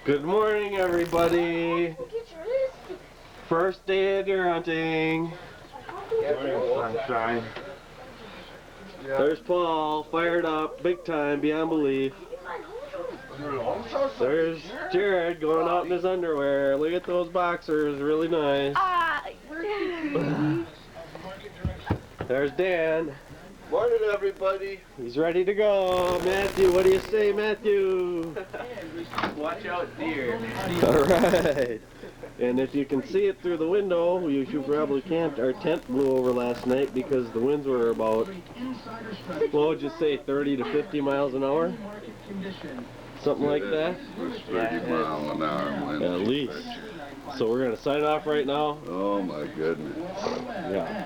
Good morning, everybody. First day of deer hunting. Sunshine. There's Paul, fired up, big time, beyond belief. There's Jared going out in his underwear. Look at those boxers, really nice. There's Dan. Morning, everybody. He's ready to go. Matthew, what do you say, Matthew? Watch out, deer. All right. And if you can see it through the window, you probably can't. Our tent blew over last night because the winds were about, what would you say, 30 to 50 miles an hour? Something like that? 30 mile an hour wind. At least. So we're going to sign off right now. Oh my goodness. Yeah.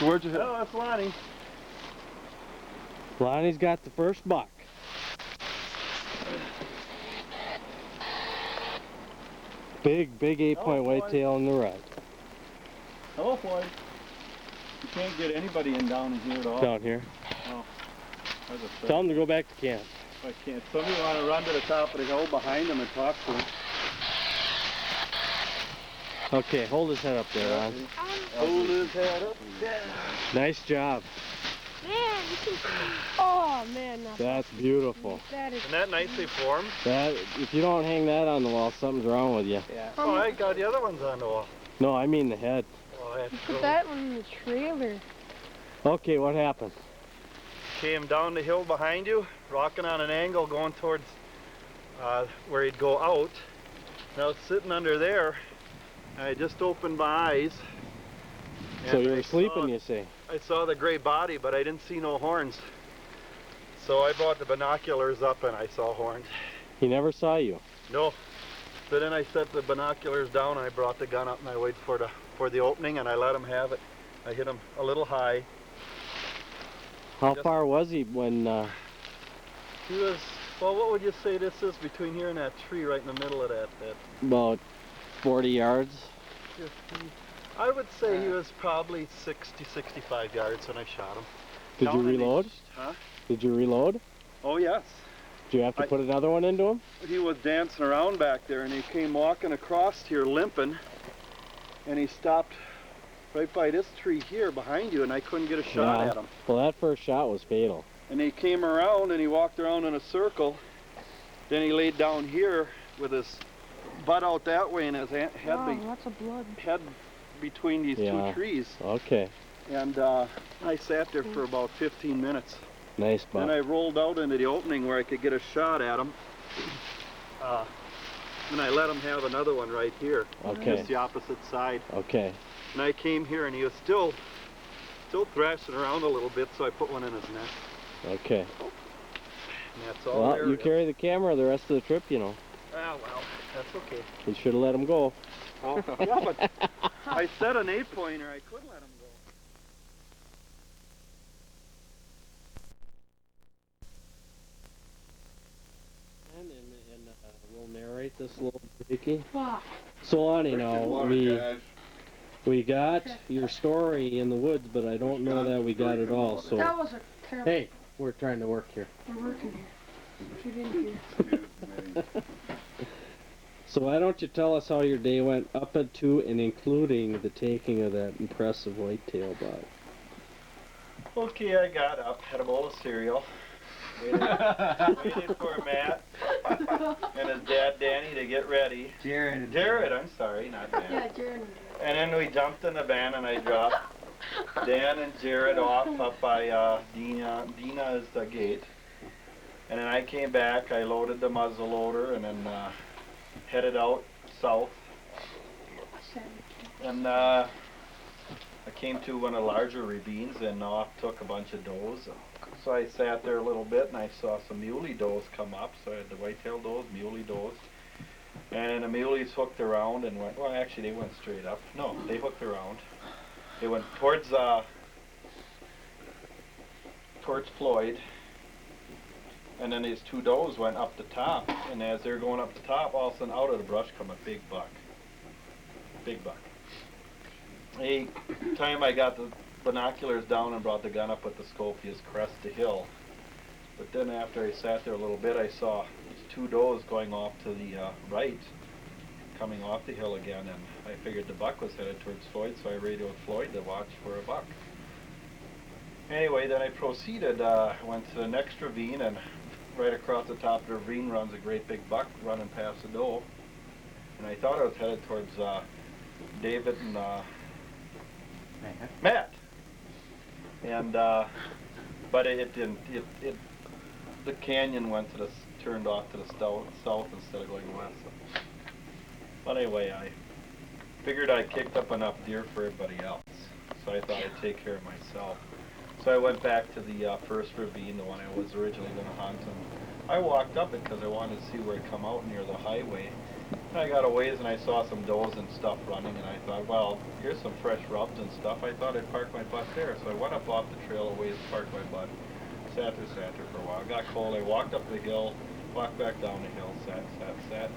Where'd you hit? Oh, that's Lonnie. Lonnie's got the first buck. Big 8-point whitetail in the right. Hello, Floyd. You can't get anybody down in here at all. Down here. Oh. Tell them to go back to camp. I can't. Somebody want to run to the top of the hill behind them and talk to him. Okay, hold his head up there, Ron. Hold his head up. Nice job. Man, you can... Oh, man. That's beautiful. That is... Isn't that nicely formed? That, if you don't hang that on the wall, something's wrong with you. Yeah. Oh, I got the other ones on the wall. No, I mean the head. Oh, that's Put that one in the trailer. Okay, what happened? Came down the hill behind you, rocking on an angle going towards where he'd go out. And I was sitting under there, and I just opened my eyes. So you were sleeping, you say? I saw the gray body, but I didn't see no horns. So I brought the binoculars up and I saw horns. He never saw you? No. So then I set the binoculars down and I brought the gun up and I waited for the opening and I let him have it. I hit him a little high. How far was he when... He was, well, what would you say this is between here and that tree right in the middle of that? About 40 yards? 50. I would say he was probably 60, 65 yards when I shot him. Did you reload? Huh? Did you reload? Oh, yes. Did you have to put another one into him? He was dancing around back there and he came walking across here limping and he stopped right by this tree here behind you and I couldn't get a shot at him. Well, that first shot was fatal. And he came around and he walked around in a circle. Then he laid down here with his butt out that way and his head, lots of blood. head between these two trees. Okay. And I sat there for about 15 minutes. Nice buck. Then I rolled out into the opening where I could get a shot at him. And I let him have another one right here. Okay. Just the opposite side. Okay. And I came here and he was still thrashing around a little bit, so I put one in his neck. Okay. And that's all Well, there you is. carry the camera the rest of the trip, you know. Ah, well, that's okay. You should have let him go. Oh, yeah, but I set an 8-pointer. I couldn't let him go. And we'll narrate this little Vicky. Wow. So Lonnie, now Morning, we got your story in the woods, but I don't know that we got it all. So That was a terrible... hey, we're trying to work here. We're working here. Get in here. So why don't you tell us how your day went up to and including the taking of that impressive whitetail buck? Okay, I got up, had a bowl of cereal, waited for Matt and his dad Danny to get ready. Jared, I'm sorry, not Dan. Yeah, Jared. And then we jumped in the van and I dropped Dan and Jared off up by Dina. Dina is the gate. And then I came back, I loaded the muzzle loader and then headed out south. And I came to one of the larger ravines and off took a bunch of does. So I sat there a little bit and I saw some muley does come up. So I had the whitetail does, muley does. And the muleys hooked around and went, well actually they went straight up. No, they hooked around. They went towards Floyd. And then these two does went up the top. And as they're going up the top, all of a sudden out of the brush come a big buck. big buck. A time I got the binoculars down and brought the gun up with the scope, he just crest the hill. But then after I sat there a little bit, I saw these 2 does going off to the right, coming off the hill again, and I figured the buck was headed towards Floyd, so I radioed Floyd to watch for a buck. Anyway, then I proceeded, went to the next ravine, and right across the top of the ravine runs a great big buck running past the doe. And I thought I was headed towards David and Matt. And but it didn't. The canyon turned off to the south instead of going west. So. But anyway, I figured I kicked up enough deer for everybody else, so I thought I'd take care of myself. So I went back to the first ravine, the one I was originally going to hunt, and I walked up it because I wanted to see where it come out near the highway. And I got a ways and I saw some does and stuff running, and I thought, well, here's some fresh rubs and stuff. I thought I'd park my butt there, so I went up off the trail a ways, parked my butt, sat there for a while. Got cold. I walked up the hill, walked back down the hill, sat.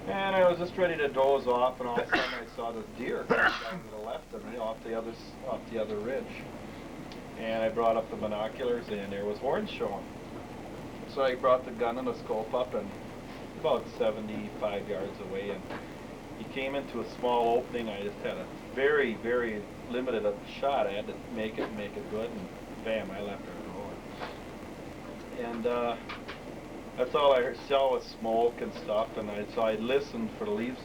And I was just ready to doze off, and all of a sudden I saw this deer coming down to the left of me off the other ridge. And I brought up the binoculars, and there was horns showing. So I brought the gun and the scope up, and about 75 yards away, and he came into a small opening. I just had a very, very limited shot. I had to make it good, and bam, I left her going. And that's all I saw was smoke and stuff, and so I listened for the leaves,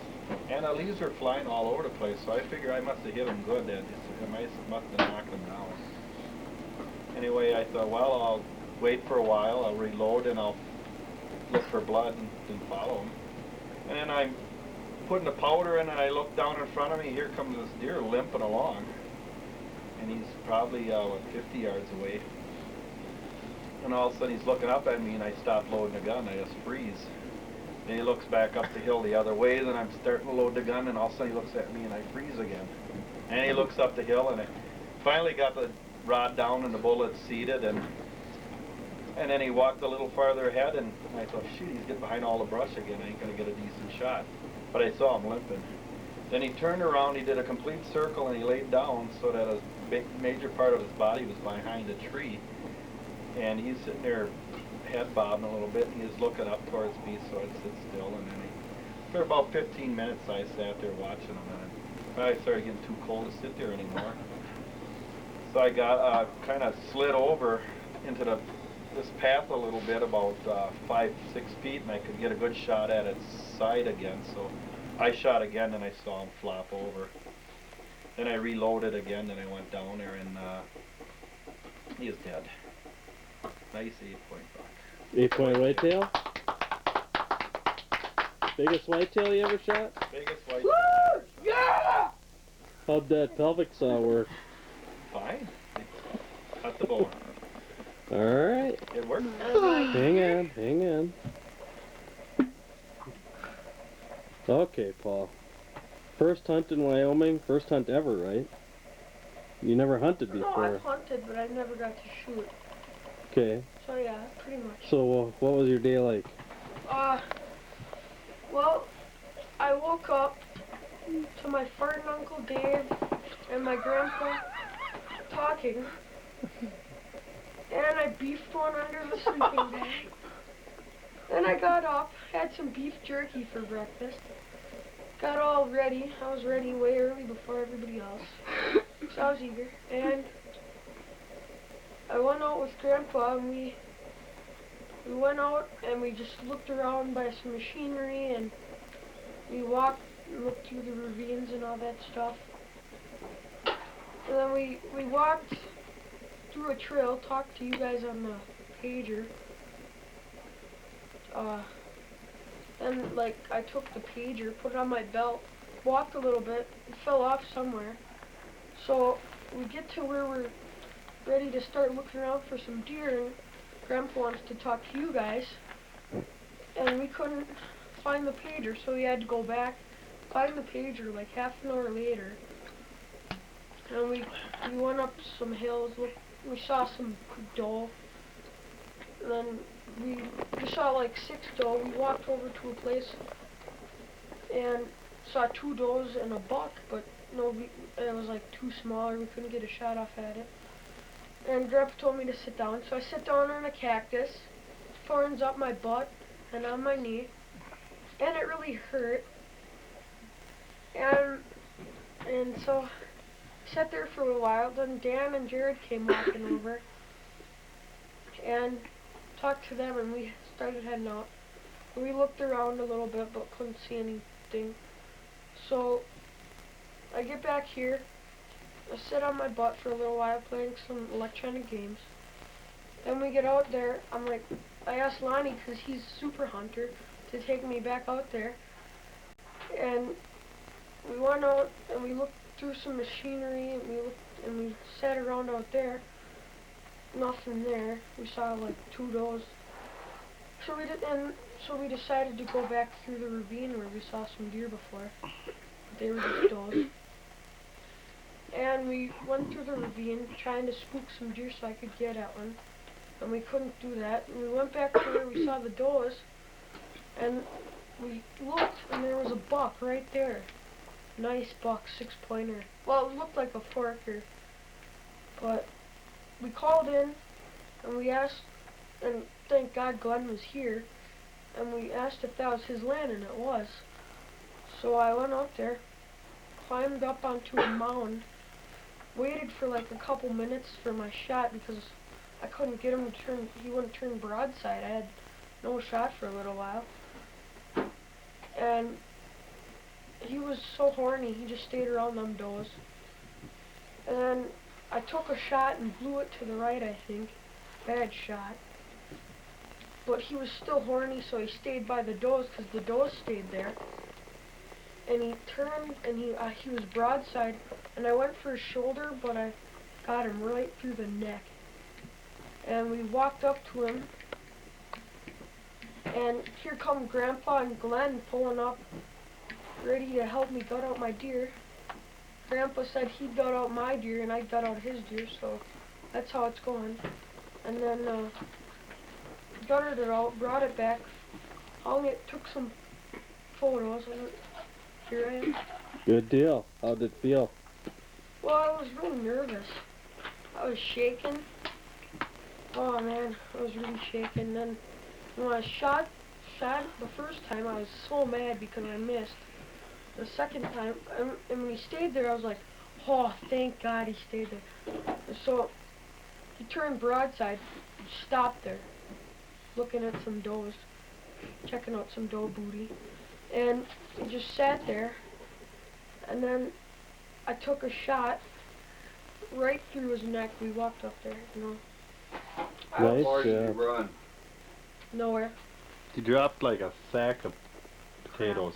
and the leaves were flying all over the place, so I figured I must have hit them good. I must have knocked them down. Anyway, I thought, well, I'll wait for a while, I'll reload, and I'll look for blood and follow him. And then I'm putting the powder in, and I look down in front of me, here comes this deer limping along. And he's probably 50 yards away. And all of a sudden he's looking up at me, and I stop loading the gun, I just freeze. And he looks back up the hill the other way, and I'm starting to load the gun, and all of a sudden he looks at me, and I freeze again. And he looks up the hill, and I finally got the rod down and the bullet seated, and then he walked a little farther ahead, and I thought, shoot, he's getting behind all the brush again. I ain't gonna get a decent shot. But I saw him limping. Then he turned around, he did a complete circle, and he laid down so that a major part of his body was behind a tree. And he's sitting there head bobbing a little bit, and he's looking up towards me, so I'd sit still. And then for about 15 minutes I sat there watching him, and I started getting too cold to sit there anymore. So I got kind of slid over into this path a little bit, about 5-6 feet, and I could get a good shot at its side again. So I shot again, and I saw him flop over. Then I reloaded again, and I went down there, and he is dead. Nice 8-point buck. 8-point whitetail? Biggest whitetail you ever shot? Biggest whitetail. Woo! Yeah! How'd that pelvic saw work? Fine. Cut the bone. Alright. It worked. Hang on. Okay, Paul. First hunt in Wyoming, first hunt ever, right? You never hunted before. No, I've hunted, but I've never got to shoot. Okay. So yeah, pretty much. So what was your day like? Well, I woke up to my farting Uncle Dave and my grandpa talking, and I beefed one under the sleeping bag. Then I got up, had some beef jerky for breakfast, got all ready. I was ready way early before everybody else, so I was eager. And I went out with Grandpa, and we went out and we just looked around by some machinery, and we walked and looked through the ravines and all that stuff. And then we walked through a trail, talked to you guys on the pager. Then, like, I took the pager, put it on my belt, walked a little bit, it fell off somewhere. So we get to where we're ready to start looking around for some deer, and Grandpa wants to talk to you guys. And we couldn't find the pager, so we had to go back, find the pager like half an hour later. And we went up some hills, we saw some doe. And then we saw like 6 doe. We walked over to a place, and saw 2 does and a buck, but it was like too small, or we couldn't get a shot off at it. And Grandpa told me to sit down, so I sit down on a cactus, thorns up my butt and on my knee, and it really hurt. And so I sat there for a while. Then Dan and Jared came walking over and talked to them, and we started heading out. We looked around a little bit, but couldn't see anything. So I get back here. I sit on my butt for a little while playing some electronic games. Then we get out there. I asked Lonnie, because he's a super hunter, to take me back out there. And we went out and we looked through some machinery, and we sat around out there. Nothing there. We saw like 2 does. So we decided to go back through the ravine where we saw some deer before. They were just does. And we went through the ravine trying to spook some deer so I could get at one. And we couldn't do that. And we went back to where we saw the does, and we looked, and there was a buck right there. Nice buck, 6-pointer. Well, it looked like a forker. But we called in, and we asked, and thank God Glenn was here, and we asked if that was his land, and it was. So I went out there, climbed up onto a mound, waited for like a couple minutes for my shot because I couldn't get him to turn, he wouldn't turn broadside. I had no shot for a little while. And he was so horny, he just stayed around them does. And then I took a shot and blew it to the right, I think. Bad shot. But he was still horny, so he stayed by the does because the does stayed there. And he turned, and he was broadside, and I went for his shoulder, but I got him right through the neck. And we walked up to him, and here come Grandpa and Glenn pulling up, ready to help me gut out my deer. Grandpa said he'd gut out my deer, and I'd gut out his deer, so that's how it's going. And then gutted it out, brought it back, hung it, took some photos, and here I am. Good deal. How'd it feel? Well, I was really nervous. I was shaking. Oh man, I was really shaking. Then when I shot the first time, I was so mad because I missed. The second time, and when he stayed there, I was like, oh, thank God he stayed there. And so he turned broadside, stopped there, looking at some does, checking out some doe booty, and he just sat there. And then I took a shot right through his neck. We walked up there, you know. How far did you run? Nowhere. He dropped like a sack of potatoes.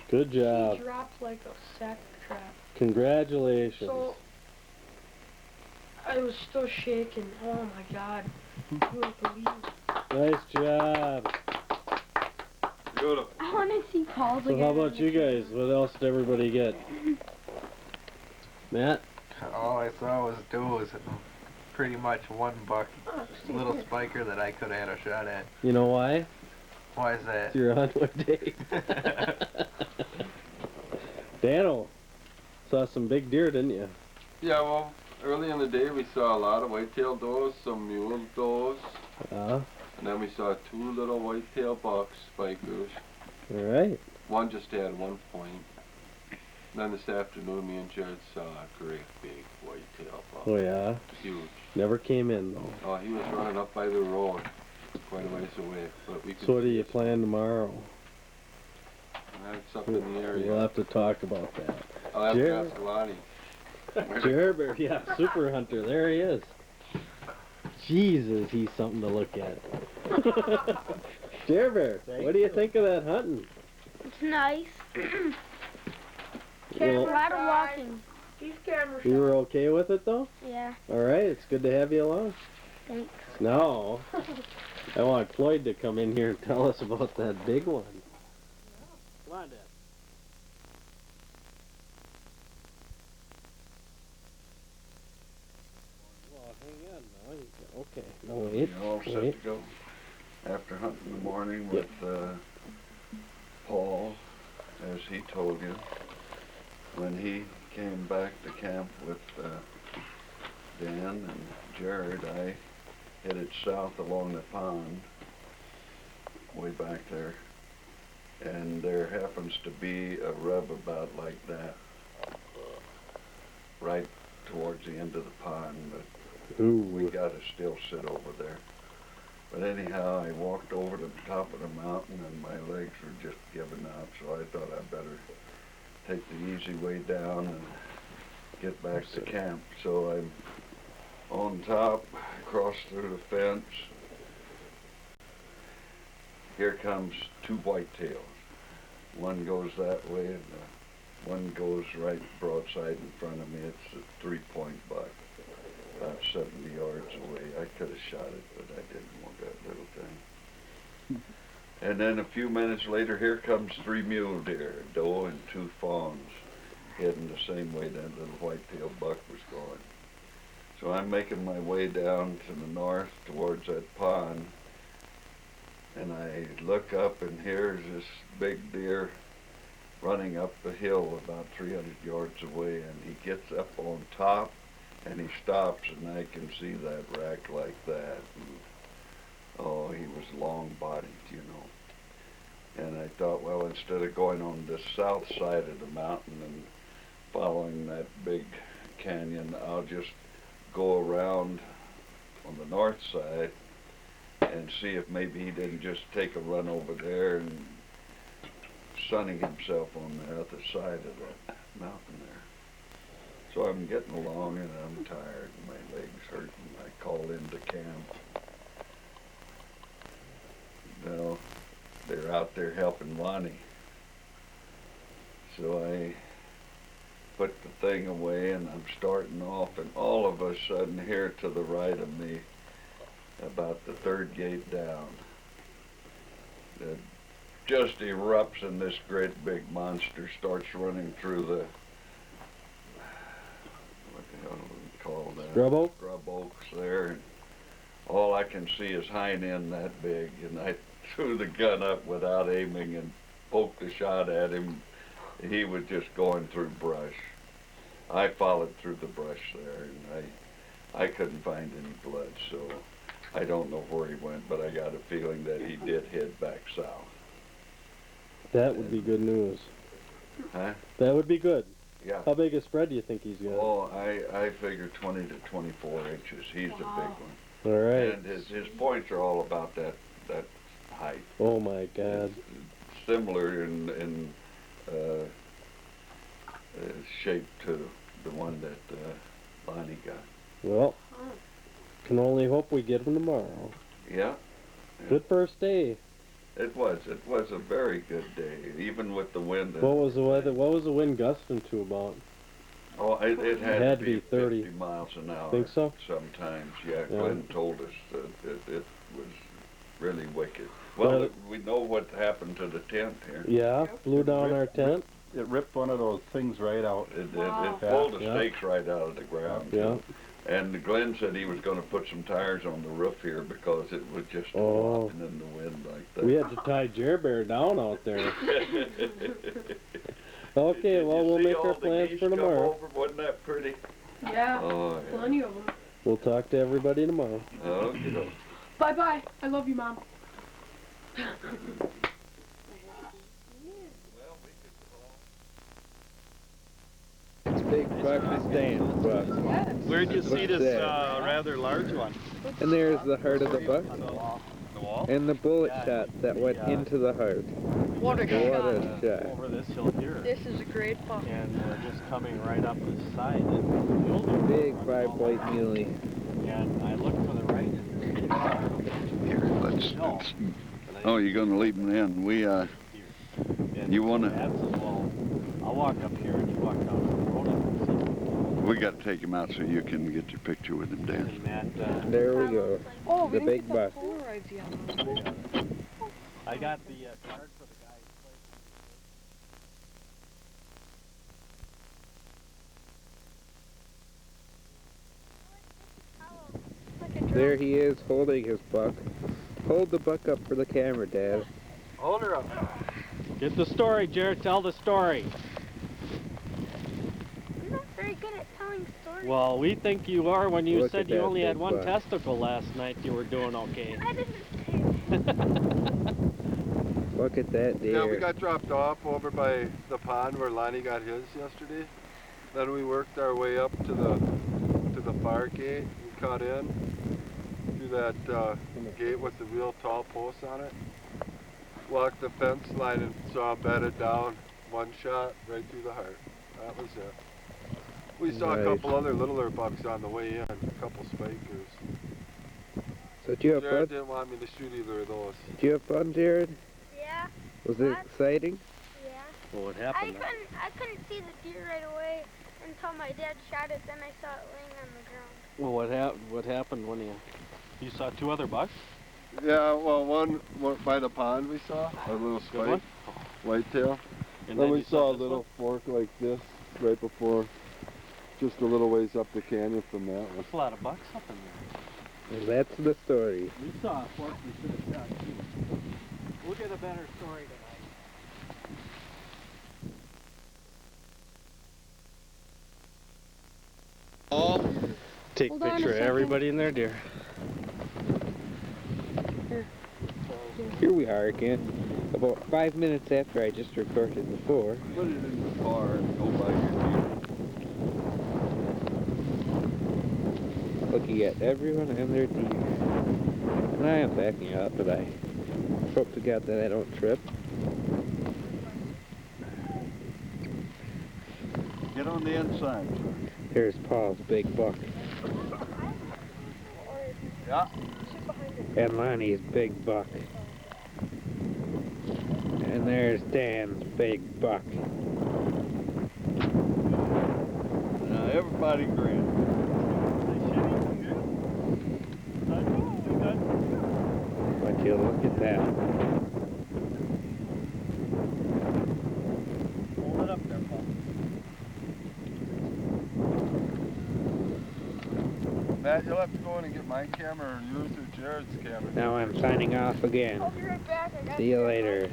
Good job. He dropped like a sack of crap. Congratulations. So, I was still shaking. Oh my God. You wouldn't believe it. Nice job. Beautiful. I want to see Paul's So how about you guys? What else did everybody get? Matt? All I saw was does and pretty much one buck, little spiker that I could have had a shot at. You know why? Why is that? You're on one day. Dano, saw some big deer, didn't you? Yeah, well, early in the day we saw a lot of white-tailed does, some mule does, and then we saw 2 little white-tail bucks, spikers. All right. One just had 1 point. And then this afternoon, me and Jared saw a great big white-tail buck. Oh yeah. Huge. Never came in though. Oh, he was running up by the road, quite a ways away, but we could. So what do see you his- plan tomorrow? That's up in the area. We'll have to talk about that. I'll have to Jared. ask Lonnie. Jared Bear, yeah, super hunter. There he is. Jesus, he's something to look at. Jared Bear, what do you think of that hunting? It's nice. You A know, lot of walking. These cameras. you were okay with it though? Yeah, All right, it's good to have you along. thanks. Now, I want Floyd to come in here and tell us about that big one. Come on, Dad. Well, hang on now. Okay, no wait. You're all set wait. to go. After hunting in the morning with Paul as he told you, when he came back to camp with Dan and Jared, I headed south along the pond, way back there, and there happens to be a rub about like that, right towards the end of the pond, but we gotta still sit over there. But anyhow, I walked over to the top of the mountain and my legs were just giving out, so I thought I'd better take the easy way down and get back to camp. So I'm on top, cross through the fence. Here comes two whitetails. One goes that way and one goes right broadside in front of me. It's a 3-point buck, about 70 yards away. I could have shot it, but I didn't want that little thing. And then a few minutes later, here comes 3 mule deer, a doe and 2 fawns, heading the same way that little whitetail buck was going. So I'm making my way down to the north towards that pond, and I look up and here's this big deer running up the hill about 300 yards away, and he gets up on top and he stops, and I can see that rack like that. And, oh, he was long-bodied, you know. And I thought, well, instead of going on the south side of the mountain and following that big canyon, I'll just go around on the north side and see if maybe he didn't just take a run over there and sunning himself on the other side of that mountain there. So I'm getting along and I'm tired and my legs hurt, and I call into camp. Well, they're out there helping Lonnie. So I put the thing away and I'm starting off, and all of a sudden here to the right of me, about the 3rd gate down, it just erupts and this great big monster starts running through the, what the hell do we call that? Scrub oak? Scrub oaks there. And all I can see is hind end that big, and I threw the gun up without aiming and poked a shot at him. He was just going through brush. I followed through the brush there, and I couldn't find any blood, so I don't know where he went, but I got a feeling that he did head back south. That would be good news. Huh? That would be good. Yeah. How big a spread do you think he's got? Oh, I figure 20 to 24 inches. He's a big one. All right. And his points are all about that height. Oh my God. Similar in shape to the one that Lonnie got. Well, can only hope we get him tomorrow. Yeah. Good first day. It was a very good day, even with the wind. What was the weather? What was the wind gusting to about? Oh, it had to be 30 50 miles an hour. Think so? Sometimes, yeah. Yeah. Glenn told us that it was really wicked. Well, we know what happened to the tent here. Yeah, blew down our tent. It ripped one of those things right out. It pulled the Yeah. stakes right out of the ground. Yeah. And Glenn said he was going to put some tires on the roof here because it was just flopping in the wind like that. We had to tie Jer Bear down out there. Okay, well, we'll make our plans for tomorrow. Wasn't that pretty? Yeah, Oh, yeah. plenty of them. We'll talk to everybody tomorrow. Okay. Bye-bye. I love you, Mom. Big buck is Dan's buck. Yes. Where'd you see this that? rather large one? And there's the heart of the buck. On the wall. The wall? And the bullet shot that went into the heart. What a What shot. a shot. Over this hill here. This is a great buck. And we're just coming right up the side. And the older one Big running 5-point all muley. And I looked to the right. Here, let's. Oh, you're going to leave them in. You wanna- Dad says, well, I'll walk up here and you walk down the road. We got to take him out so you can get your picture with him, Dan. And Matt, There we go. Oh, The big buck. Polaroids yet. I got the card for the guy. There he is holding his buck. Hold the buck up for the camera, Dad. Hold her up. Get the story, Jared. Tell the story. I'm not very good at telling stories. Well, we think you are when you Look said at you that only had big one buck. testicle last night. You were doing okay. I didn't Look at that deer. Yeah, we got dropped off over by the pond where Lonnie got his yesterday. Then we worked our way up to the fire gate and cut in through that gate with the real tall posts on it. Walked the fence line and saw him bedded down. One shot right through the heart. That was it. We saw a Nice. couple other littler bucks on the way in, a couple spikers. So did you have Jared fun? didn't want me to shoot either of those. Did you have fun, Jared? Yeah, Was it exciting? yeah. Well, what I happened? couldn't see the deer right away until my dad shot it. Then I saw it laying on the ground. Well, what happened when you saw two other bucks? Yeah, well, one by the pond we saw, a little Good one. spike, whitetail. And Then we you saw a this little one? fork like this right before, just a little ways up the canyon from that one. There's a lot of bucks up in there. And that's the story. We saw a fork we should have shot too. We'll get a better story tonight. Take Hold on a picture of second. everybody in there, dear. Here we are again. About 5 minutes after I just recorded before. Put it in the car and go by your deer. Looking at everyone and their deer. And I am backing up, but I hope to God that I don't trip. Get on the inside, sir. There's Paul's big buck. Yeah. And Lonnie's big buck. And there's Dan's big buck. Now everybody grin. But you look at that. Hold it up there, Paul. Matt, you'll have to go in and get my camera or yours or Jared's camera. Now I'm signing off again. I'll be right back. I got See you later.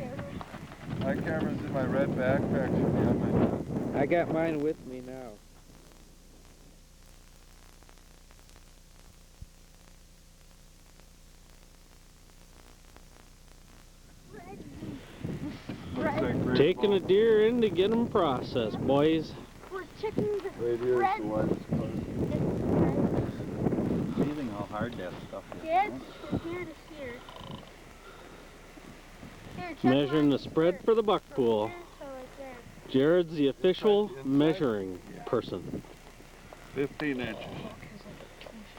My camera's in my red backpack, should be on my desk. I got mine with me now. Taking a deer in to get them processed, boys. We're checking the Right here is red. the widest part. Amazing how hard that stuff is. Yes, from here to here. Here, check Measuring the mine spread here. for the buck From pool. here to like there. Jared's the official measuring person. 15 inches.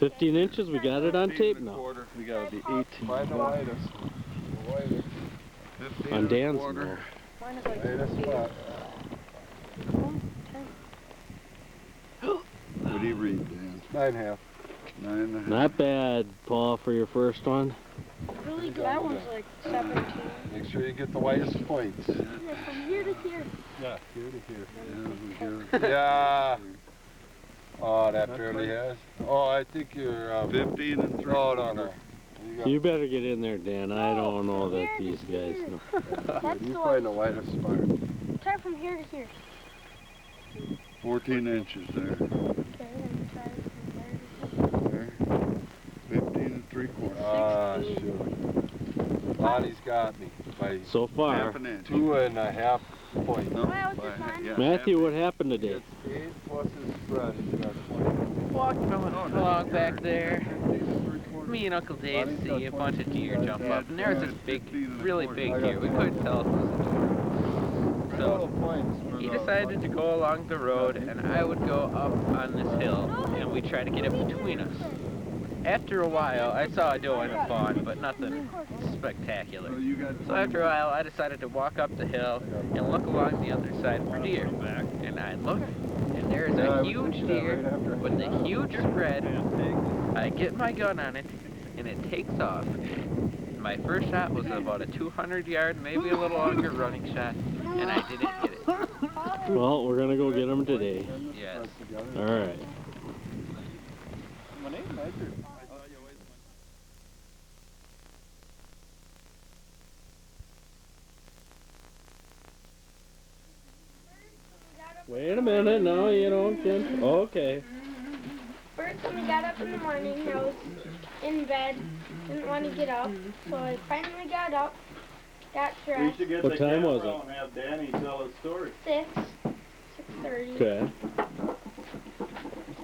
15 inches, we got it on 15 tape and a now. quarter. We gotta be 18. Find the widest. The widest. 15 On and a Dan's quarter. now. Mine is like Widest spot. What do you read, Dan? 9.5. 9.5. Not bad, Paul, for your first one. Really good. that one's like 17. Make sure you get the widest points. Yeah, from here to here. Yeah, here to here. Yeah, we got Yeah. Oh, that barely has. Oh, I think you're 15 and 3 No, no, quarter. no. You got- You better get in there, Dan. I don't know that these guys know. That's You the find the one. widest spot. Try from here to here. 14 inches there. Okay, then try from there to here. There. 15 and 3 quarter. Ah, shoot. Lonnie's got me by So far. Half an inch. 2.5 points. No, Why was by- this mine? yeah, Matthew, half what happened today? It's 8 plus his spread. He's got 20. Walking along back there, 15 and 3/4. me and Uncle Dave Lonnie's see got a bunch of 20. deer jump up, and there was this big, 15 and a really quarter. big deer. We couldn't tell if it was a deer. Total So points for he the decided to go along the road, and I would go up on this hill, and we try to get it between us. After a while, I saw a doe and a fawn, but nothing spectacular. So you got So after a while, I decided to walk up the hill and look along the other side for deer. And I look, and there's Yeah, I a was huge thinking that deer right after. with a huge spread. I get my gun on it, and it takes off. My first shot was about a 200-yard, maybe a little longer running shot, and I didn't get it. Well, we're gonna go get them today. Yes. All right. minute, no, you don't get... Okay. First, when we got up in the morning, I was in bed, didn't want to get up, so I finally got up, got dressed. What time was it? And have Danny tell his story. 6:30. Okay.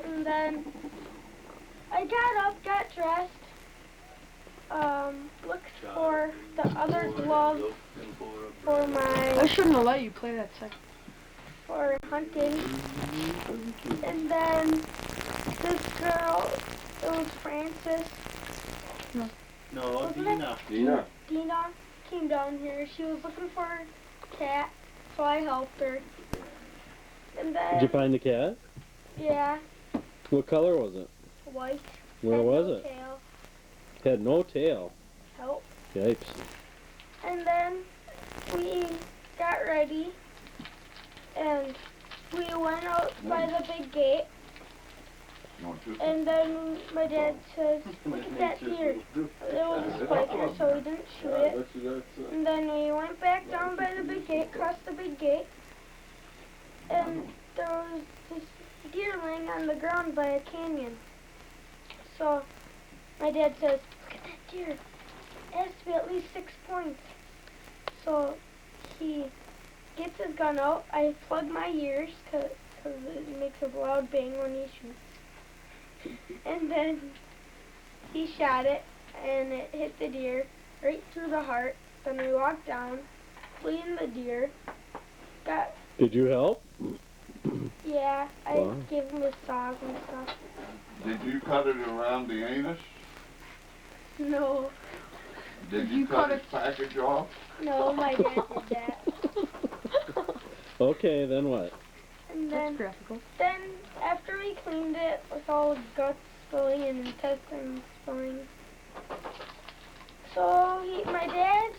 And then I got up, got dressed, looked for the other glove for I my, shouldn't have let you play that second. for hunting. And then this girl, it was Frances, No, Wasn't it? Dina. Dina, came down here. She was looking for a cat, so I helped her. And then, Did you find the cat? yeah, What color was it? white. Where had was no it? Tail. Had no tail. Help. Yikes. And then we got ready, and we went out by the big gate. And then my dad says, "Look at that deer." It was a spiker, so we didn't shoot it. And then we went back down by the big gate, crossed the big gate, and there was this deer laying on the ground by a canyon. So my dad says, "Look at that deer. It has to be at least 6 points." So he gets his gun out. I plug my ears because it makes a loud bang when he shoots. And then he shot it, and it hit the deer right through the heart. Then we walked down, cleaned the deer. Did you help? Yeah, I Wow. gave him his saws and stuff. Did you cut it around the anus? No, Did you cut his package off? no, my dad did that. Okay, then what? And That's then, graphical. then after we cleaned it with all the guts spilling and intestines spilling, so my dad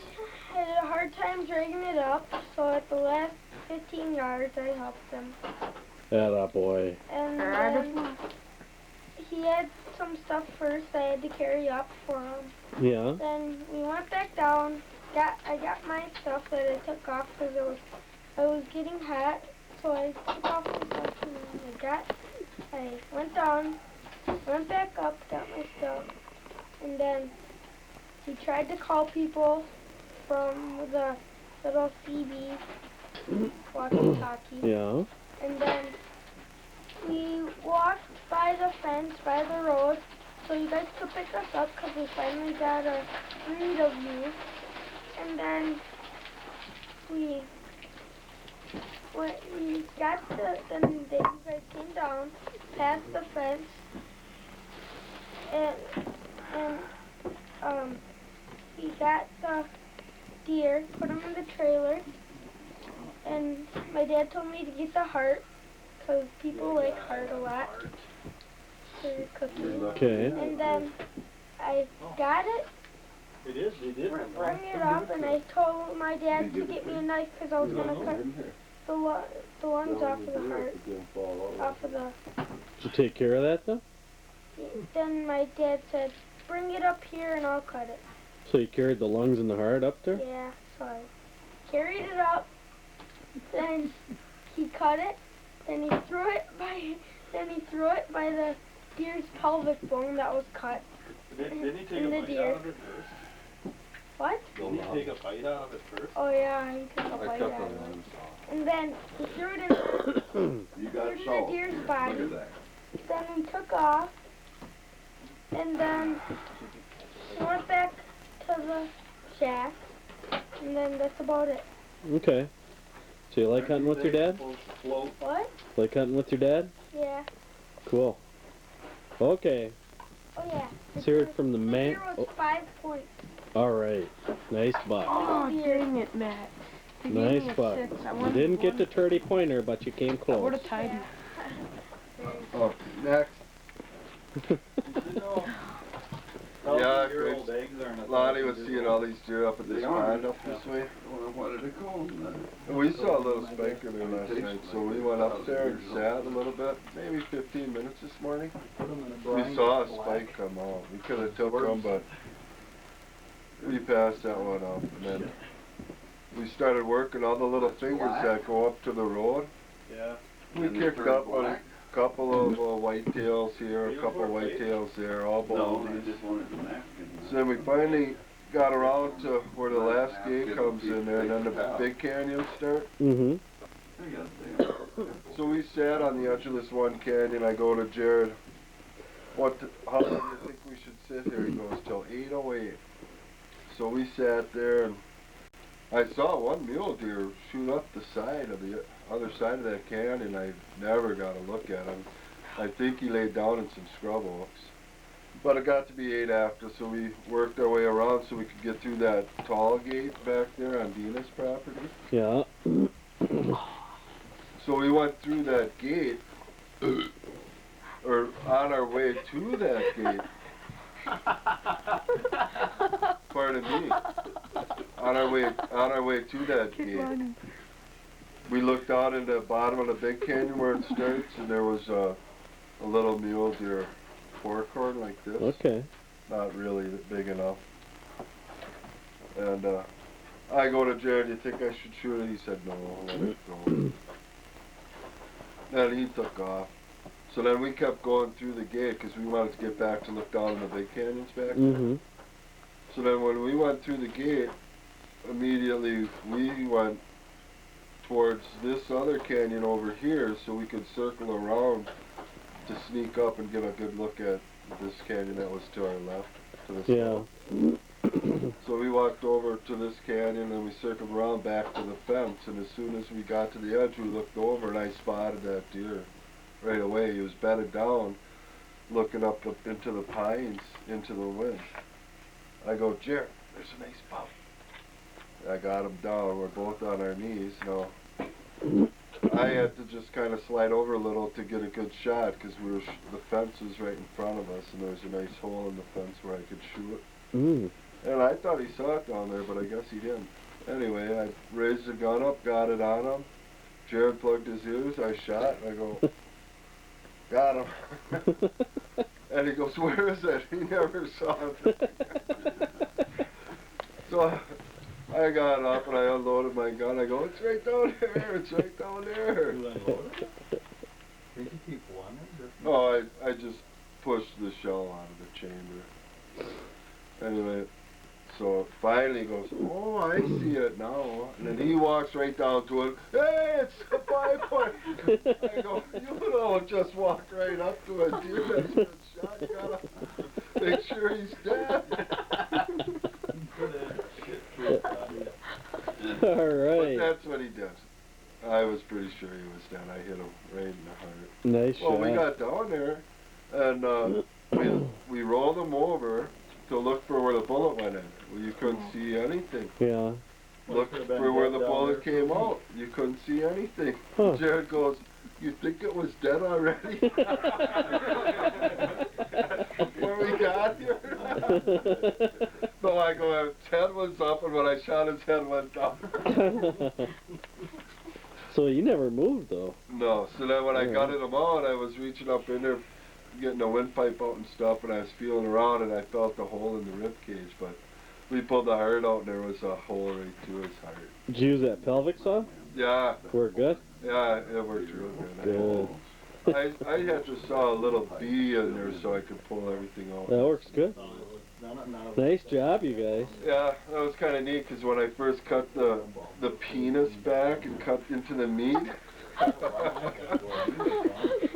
had a hard time dragging it up. So at the last 15 yards, I helped him. Atta boy. And then he had some stuff first I had to carry up for him. Yeah. Then we went back down. I got my stuff that I took off because I was getting hot. So I took off the stuff and I went down, went back up, got my stuff, and then he tried to call people from the little CB walkie-talkie. Yeah. And then we walked by the fence, by the road, so you guys could pick us up because we finally got a breed of you. And then we got then you guys came down, past the fence, and we got the deer, put him in the trailer, and my dad told me to get the heart, because people like heart a lot for cooking. Okay. And then I got it, It is, they did. bring it up, and I told my dad to get me a knife because I was going to cut the lungs off of the heart, off of the... Did you take care of that, though? Then my dad said, "Bring it up here and I'll cut it." So you carried the lungs and the heart up there? Yeah, so I carried it up, then he cut it, then he threw it by the deer's pelvic bone that was cut. Didn't he take in a the bite deer. out of it first? What? Didn't he take a bite out of it first? Oh yeah, he took a bite out of it. And then he threw it in, You threw got it in the salt. deer's Look body. at that. Then we took off, and then we went back to the shack, and then that's about it. Okay. So you like hunting with your dad? What? Like hunting with your dad? Yeah. Cool. Okay. Oh yeah. Let's hear it from the man. deer was 5 points. All right. Nice buck. Oh, dang it, Matt. You gave Nice me a buck. 6. I You wanted didn't get one. the 30 pointer, but you came I close. would have tied him. Oh, next. Yeah, Year-old eggs aren't Lonnie was seeing all these deer up at this pond up this way. What did it call them? And we saw a little spiker there last night, so we went up there and sat a little bit, maybe 15 minutes this morning. We saw a spike come out. We could have took him, but we passed that one up. And then we started working all the little fingers that go up to the road. Yeah. We kicked up a couple of whitetails here, a couple of whitetails there, all baldies. So then we finally got around to where the last gate comes in there, and then the big canyon starts. Mm-hmm. So we sat on the edge of this one canyon. I go to Jared, how long do you think we should sit here? He goes, till 8:08. So we sat there, and I saw one mule deer shoot up the side of the other side of that canyon. I never got a look at him. I think he laid down in some scrub oaks. But it got to be 8 after, so we worked our way around so we could get through that tall gate back there on Dina's property. Yeah. So we went through that gate, or on our way to that gate. Pardon me. On our way to that gate, we looked out in the bottom of the big canyon where it starts, and there was a little mule deer forecorn like this. Okay. Not really big enough. And I go to Jared, "Do you think I should shoot it?" He said, "No, let it go." And he took off. So then we kept going through the gate because we wanted to get back to look down in the big canyons back there. Mm-hmm. So then when we went through the gate, immediately we went towards this other canyon over here so we could circle around to sneak up and get a good look at this canyon that was to our left. To the Yeah. south. So we walked over to this canyon and we circled around back to the fence, and as soon as we got to the edge we looked over and I spotted that deer right away. He was bedded down looking up into the pines, into the wind. I go, "Jared, there's a nice buck." I got him down. We're both on our knees. Now, I had to just kind of slide over a little to get a good shot because the fence was right in front of us, and there was a nice hole in the fence where I could shoot. Mm. And I thought he saw it down there, but I guess he didn't. Anyway, I raised the gun up, got it on him. Jared plugged his ears. I shot. I go, "Got him." And he goes, "Where is it?" He never saw it. So I got up and I unloaded my gun. I go, "It's right down there. It's right down there." You unloaded it? Did you keep one? Oh, I just pushed the shell out of the chamber. Anyway, so it finally goes, "Oh, I see it now." And then he walks right down to it. "Hey, it's a 5-point." I go, "You don't just walk right up to a deer that's been shot. You gotta make sure he's dead." All right. But that's what he did. I was pretty sure he was dead. I hit him right in the heart. Nice shot. Well, we got down there, and we rolled him over to look for where the bullet went in. Well, you couldn't see anything. Yeah. Looked for where the bullet came out. You couldn't see anything. Huh. Jared goes, "You think it was dead already?" When we got here. So I go, his head was up, and when I shot, his head went down. So you never moved though. No. So then when I gutted him out, I was reaching up in there, getting a windpipe out and stuff, and I was feeling around, and I felt the hole in the rib cage. But we pulled the heart out, and there was a hole right through his heart. Did you use that pelvic saw? Yeah. Worked good? Yeah, it worked real good. Good. I had to saw a little bee in there so I could pull everything out. That works good. Nice job, you guys. Yeah, that was kind of neat because when I first cut the penis back and cut into the meat,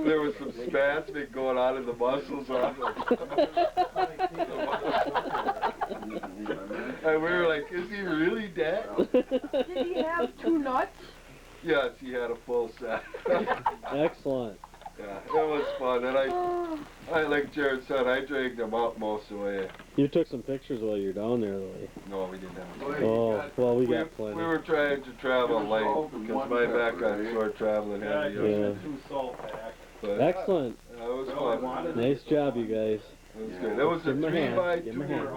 there was some spasming going on in the muscles on it. And we were like, "Is he really dead?" Did he have 2 nuts? Yes, he had a full set. Excellent. Yeah, it was fun, and I like Jared said, I dragged him up most of the way. You took some pictures while you were down there, though. No, we didn't have Oh, well, we got plenty. We were trying to travel light because my back got sore traveling heavy. Yeah. But Excellent. it was fun. Nice job, you guys. It was good. It was a Give him a hand. Give him a hand.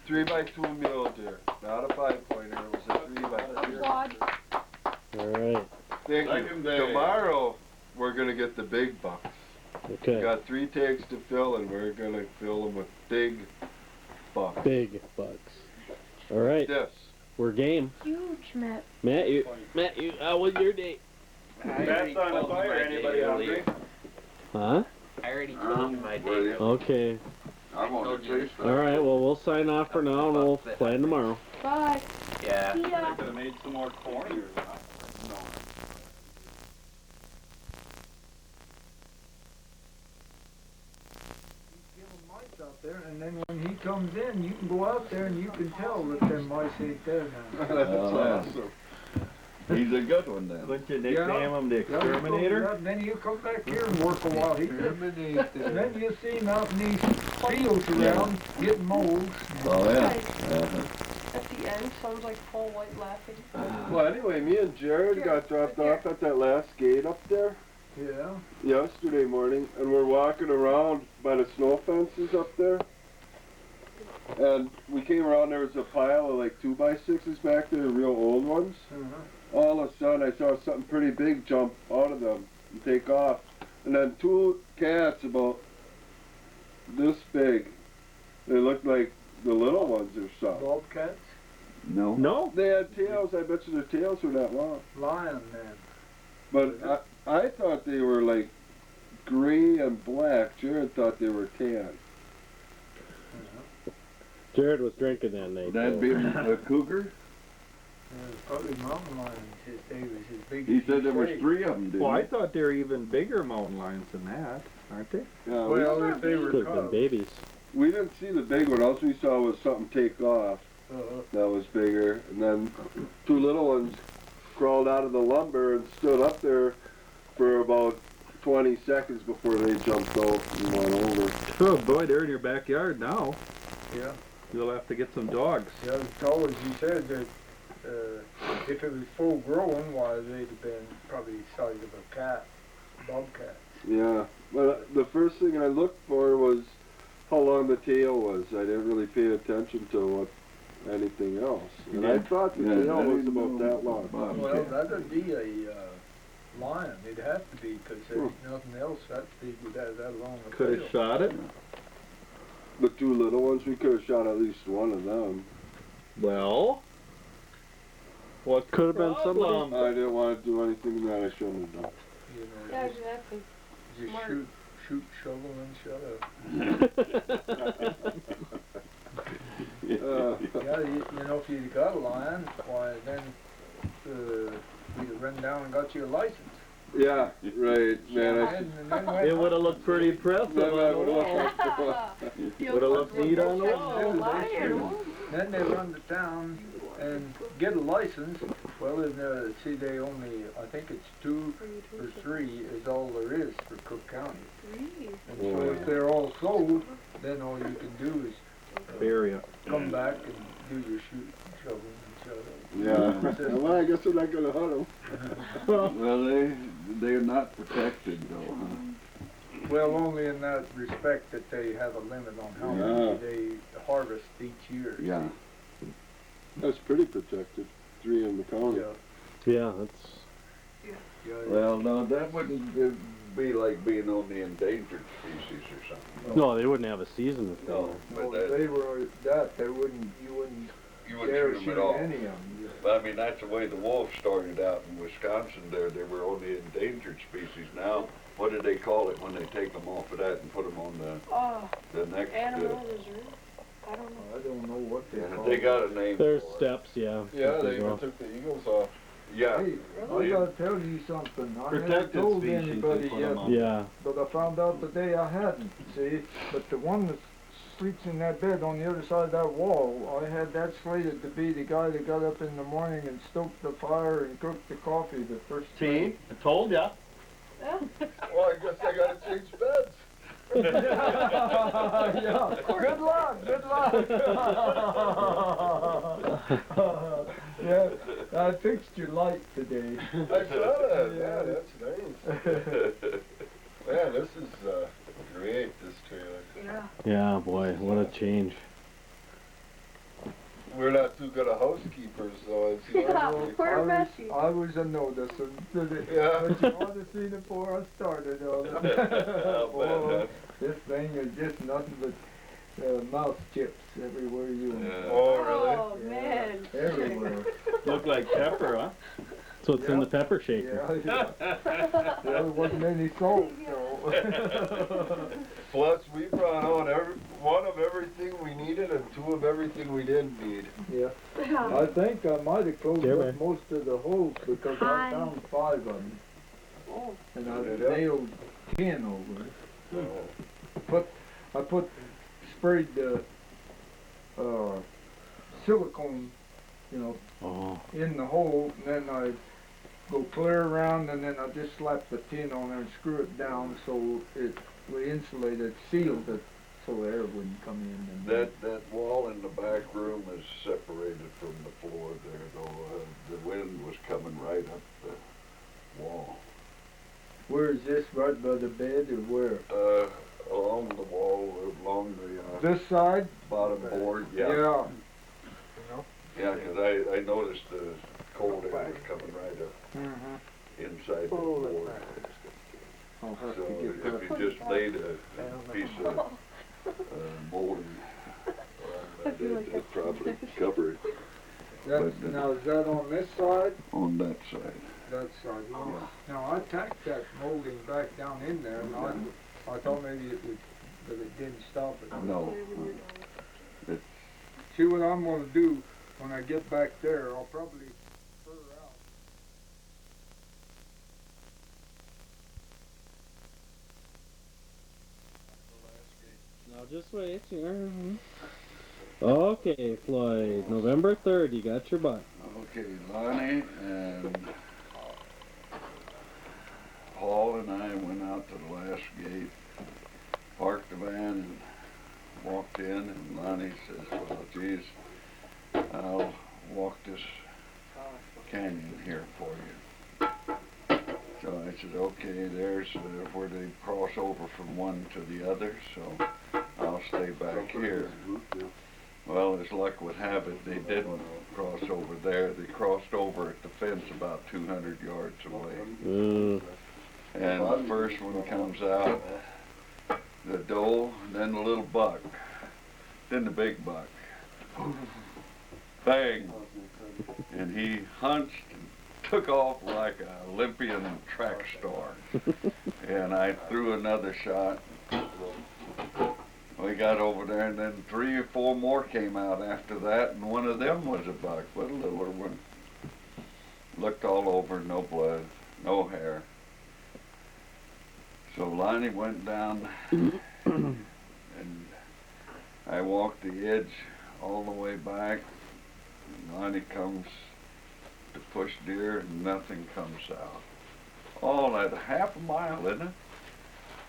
3x2 mule deer, not a 5-pointer. It was a 3x2. Quad. All right. Thank you. Tomorrow we're gonna get the big bucks. We Okay. got 3 takes to fill, and we're gonna fill them with big bucks. Big bucks. All right. Yes. We're game. Huge, Matt. Matt, how was your day? That's on the fire. Anybody hungry? Huh? I already told you my day. Okay. I want to taste that. All right. Well, we'll sign off for now, and we'll plan tomorrow. Bye. Yeah. See ya. I could have made some more corn. No. Mice out there, and then when he comes in, you can go out there and you can tell that them mice ain't there now. That's awesome. He's a good one then. Wouldn't you nickname him the Yeah, Exterminator? and then you come back here and work a while. And then you see him out in these fields around getting moles. Oh yeah. At the end, sounds like Paul White laughing. Well, anyway, me and Jared got dropped off at that last gate up there Yeah. yesterday morning, and we're walking around by the snow fences up there. And we came around, there was a pile of like 2x6s back there, real old ones. All of a sudden, I saw something pretty big jump out of them and take off. And then two cats about this big. They looked like the little ones or something. Bobcats? No. No. They had tails, I bet you their tails were that long. Lion man. But I thought they were like gray and black. Jared thought they were tan. Jared was drinking that night. That'd be a cougar? Probably mountain lions. They was as big He as said there was say. 3 of them, didn't Well, I he? thought they were even bigger mountain lions than that, aren't they? Yeah, Well, if they were Could have been cubs. babies. we didn't see the big one. All we saw was something take off that was bigger. And then two little ones crawled out of the lumber and stood up there for about 20 seconds before they jumped out and went over. Oh boy, they're in your backyard now. Yeah. You'll have to get some dogs. Yeah, as tall as you said that if it was full grown, why they'd have been probably the size of a cat, bobcat. Yeah, but the first thing I looked for was how long the tail was. I didn't really pay attention to what anything else. And I thought the Yeah, tail I was didn't about know that long. about Well, it. that'd be a lion. It'd have to be because there's nothing else that big with that long a Could tail. have shot it. The two little ones, we could have shot at least one of them. Well, what Could have been somebody. I didn't want to do anything that I shouldn't have done. You know, Yeah, exactly. just smart. shoot, shovel, and shut up. Yeah, you know, if you'd got a lion, why then we'd have run down and got you a license. Yeah, right, man. And then went it would have looked pretty impressive Then I on the would wall. Would have looked neat on the wall. Then they run to town and get a license. Well, and, see, they only, I think it's 2 or 3 is all there is for Cook County. And so if they're all sold, then all you can do is Bury it. come back and do your shoot, shovel, and shut up. Yeah. Well, I guess I'm not going to hunt them. Well, they're not protected though, huh? Well, only in that respect that they have a limit on how many they harvest each year. Yeah. That's pretty protected. 3 in the county. Yeah. Yeah, that's. Yeah, Well, no, that wouldn't be like being on the endangered species or something. No, they wouldn't have a season if they No, were. but no, that, they were that. They wouldn't. You wouldn't you wouldn't dare shoot them shoot at all. any of them. But I mean, that's the way the wolves started out in Wisconsin there. They were on the endangered species. Now, what do they call it when they take them off of that and put them on the next? Animal reserve. I don't know. I don't know what they call They it. got a name There's for it. steps, yeah. Yeah, steps they as even well. took the eagles off. Yeah. Hey, I gotta tell you something. I haven't Protected told species, they anybody put yet, 'em on. Yeah. but I found out today I hadn't. See, but the one that sleeps in that bed on the other side of that wall, I had that slated to be the guy that got up in the morning and stoked the fire and cooked the coffee the first See, I told ya. Yeah. Well, I guess I got to change beds. Yeah. Good luck. Good luck. Yeah, I fixed your light today. I saw that. Yeah. Yeah, that's nice. Man, this is great, this trailer. Yeah. Yeah, boy, what a change. We're not too good of housekeepers, though. As Yeah, usually. we're messy. I was a noticer. Yeah. But you ought to see it before I started on it. This thing is just nothing but mouse chips everywhere you went. Oh, really? Oh, man. Everywhere. Look like pepper, huh? That's what's in the pepper shaker. Yeah, there wasn't any salt, so. Plus, we brought out one of everything we needed and two of everything we didn't need. Yeah. I think I might have closed Here, up man. most of the holes because I found 5 of them. And I nailed 10 over it. I sprayed the silicone, you know, Oh. in the hole, and then I go clear around, and then I just slap the tin on there and screw it down so we insulated, sealed it, so air wouldn't come in. And That wall in the back room is separated from the floor there, though. The wind was coming right up the wall. where is this? Right by the bed, or where? Along the wall, along the This side? bottom board, yeah. Yeah. Yeah, 'cause I noticed the cold air was coming right up Mm-hmm. inside the board. I'll have So to get if that. you just laid a piece of molding around that, it'd probably cover it Now, is that on this side? on that side. That side. Now, I tacked that molding back down in there, and I thought maybe it would, but it didn't stop it. No. See what I'm gonna do when I get back there, I'll probably fur out. Now just wait. Okay, Floyd. November 3rd, you got your butt. Okay, Lonnie and Paul and I went out to the last gate, parked the van, and walked in, and Lonnie says, well, geez, I'll walk this canyon here for you. So I said, okay, there's where they cross over from one to the other, so I'll stay back here. Well, as luck would have it, they didn't cross over there. They crossed over at the fence about 200 yards away. And the first one comes out, the doe, then the little buck, then the big buck. Bang! And he hunched and took off like a Olympian track star. And I threw another shot. We got over there, and then 3 or 4 more came out after that, and one of them was a buck, but a littler one. Looked all over, no blood, no hair. So Lonnie went down, and I walked the edge all the way back. And Lonnie comes to push deer, and nothing comes out. All at half a mile, isn't it?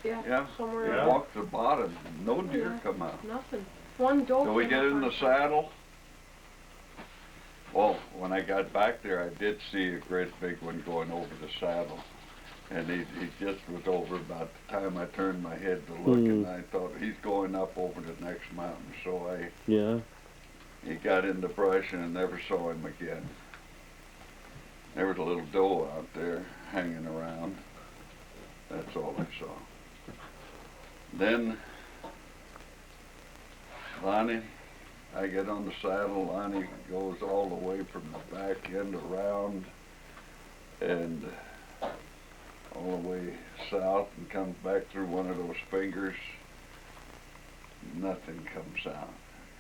Yeah. Somewhere We around. walked to the bottom, no deer come out. Nothing. One doe. So we came get up in the on- saddle. Well, when I got back there, I did see a great big one going over the saddle. And he just was over about the time I turned my head to look, and I thought, he's going up over the next mountain. So he got in the brush, and I never saw him again. There was a little doe out there hanging around. That's all I saw. Then Lonnie, I get on the saddle, Lonnie goes all the way from the back end around and all the way south and comes back through one of those fingers. Nothing comes out.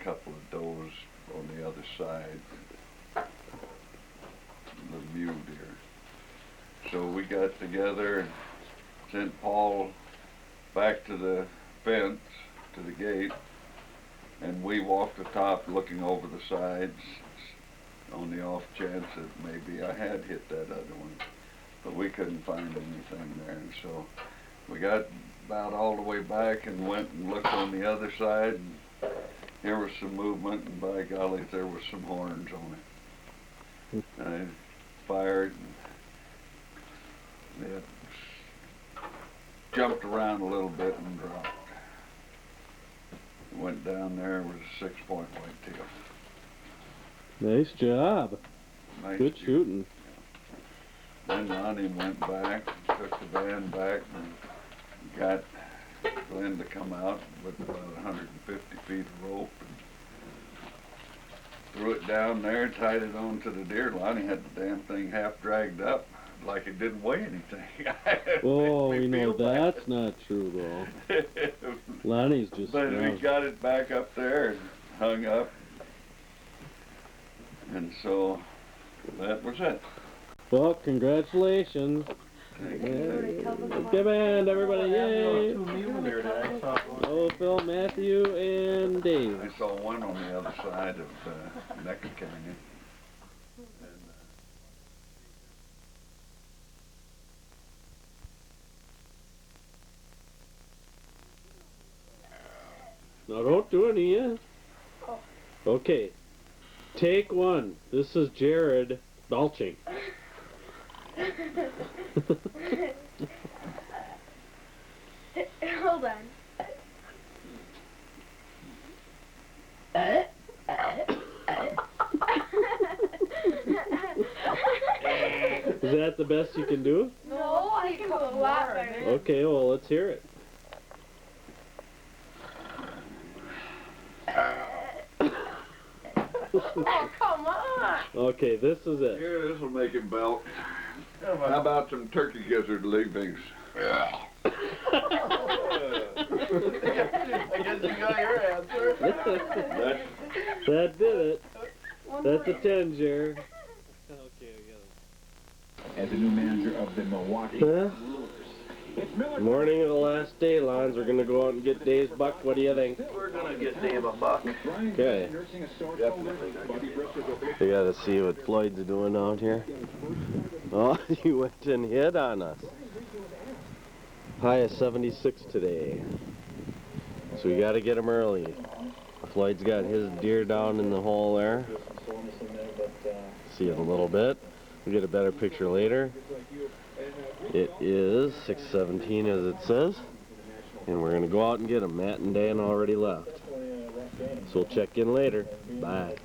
A couple of does on the other side. The mule deer. So we got together and sent Paul back to the fence, to the gate, and we walked the top looking over the sides on the off chance that maybe I had hit that other one. But we couldn't find anything there, and so we got about all the way back and went and looked on the other side, and here was some movement, and by golly, there was some horns on it. And I fired, and it jumped around a little bit and dropped. Went down there with a 6-point whitetail. Nice job. Nice Good deer. shooting. Then Lonnie went back, took the van back, and got Glenn to come out with about 150 feet of rope and threw it down there, tied it onto the deer line. He had the damn thing half dragged up, like it didn't weigh anything. Oh, Made we me know feel bad. that's not true, though. Lonnie's just. But we got it back up there and hung up. And so that was it. Well, congratulations. Give hand, everybody, yay! Oh, Phil, Matthew, and Dave. I saw one on the other side of Next Canyon. Now don't do any yet. Okay. Take one. This is Jared belching. Hold on. Is that the best you can do? No, I can do a lot better. Okay, well, let's hear it. Oh, come on. Okay, this is it. Here, this will make him belt. How about some turkey gizzard leavings? I guess you got your answer. That did it. That's a 10, Jared. Okay, As the new manager of the Milwaukee. Huh? Morning of the last day, Lons. We're going to go out and get Dave's buck. What do you think? We're gonna get Dave a buck. Okay. We got to see what Floyd's doing out here. Oh, he went and hit on us. High of 76 today. So we got to get him early. Floyd's got his deer down in the hole there. See it a little bit. We'll get a better picture later. It is 6:17 as it says. And we're going to go out and get him. Matt and Dan already left. So we'll check in later. Bye.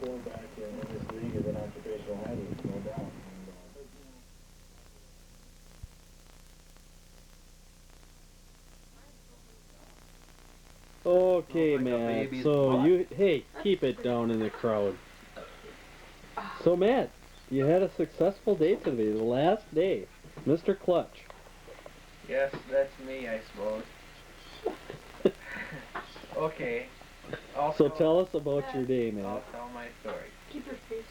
Okay, Matt. So you, hey, keep it down in the crowd. So Matt, you had a successful day today, the last day. Mr. Clutch. Yes, that's me, I suppose. Okay. Also, So tell us about your day, Matt. I'll tell my story. Keep your face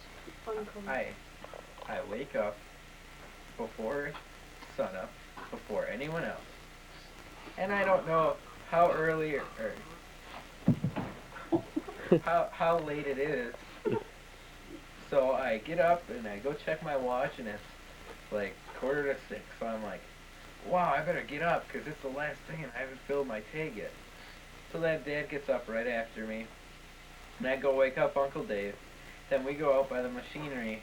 uncomfortable. I wake up before sunup, before anyone else. And I don't know how early or how late it is. So I get up and I go check my watch and it's like 5:45. So I'm like, wow, I better get up because it's the last thing and I haven't filled my tag yet. So then Dad gets up right after me. And I go wake up Uncle Dave. Then we go out by the machinery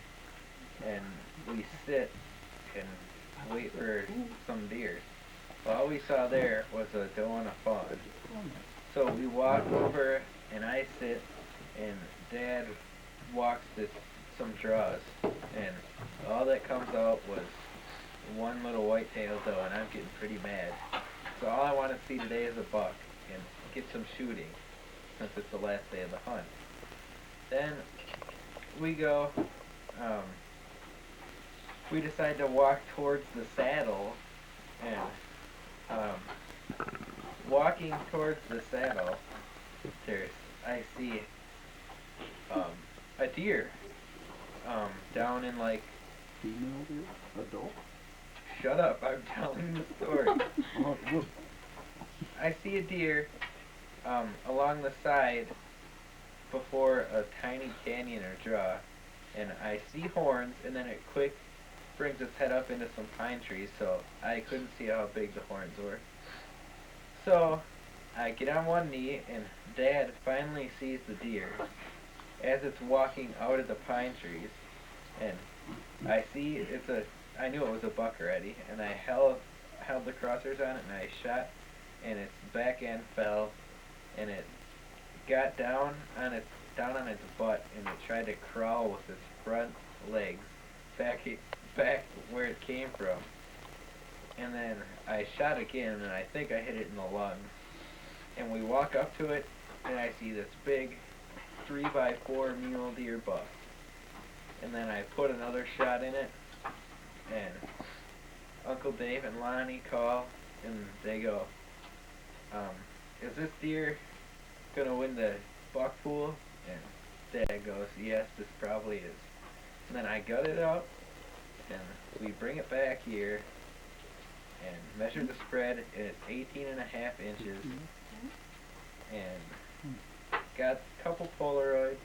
and we sit and wait for some deer. Well, all we saw there was a doe and a fawn. So we walk over and I sit and Dad walks to some draws and all that comes out was one little white-tailed doe and I'm getting pretty mad. So all I want to see today is a buck and get some shooting since it's the last day of the hunt. Then we go, we decide to walk towards the saddle and walking towards the saddle, I see a deer down in like Female deer? Adult? Shut up, I'm telling the story. I see a deer along the side before a tiny canyon or draw, and I see horns, and then it quick brings its head up into some pine trees, so I couldn't see how big the horns were. So I get on one knee, and Dad finally sees the deer as it's walking out of the pine trees, and I see I knew it was a buck already, and I held the crosshairs on it, and I shot, and its back end fell, and it got down on its butt, and it tried to crawl with its front legs back where it came from. And then I shot again, and I think I hit it in the lungs. And we walk up to it, and I see this big 3x4 mule deer buck. And then I put another shot in it, and Uncle Dave and Lonnie call, and they go, is this deer gonna win the buck pool? And Dad goes, yes, this probably is. And then I gut it up, and we bring it back here, and measure the spread, and it's 18.5 inches, and got a couple Polaroids,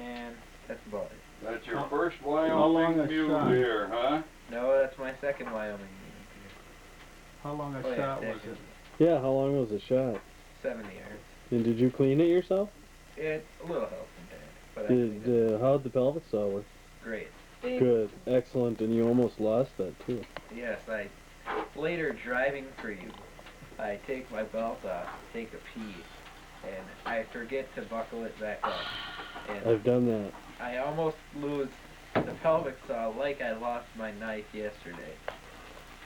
and that's about it. That's your first long Wyoming a mule shot? deer, huh? No, that's my second Wyoming mule deer. How long a Oh, yeah, shot was second. it? Yeah, how long was the shot? 70 yards. And did you clean it yourself? It's a little help from Dad, but I cleaned it. How'd the pelvic saw work? Great. Good, excellent, and you almost lost that too. Yes, later driving for you, I take my belt off, take a pee, and I forget to buckle it back up. And I've done that. I almost lose the pelvic saw like I lost my knife yesterday.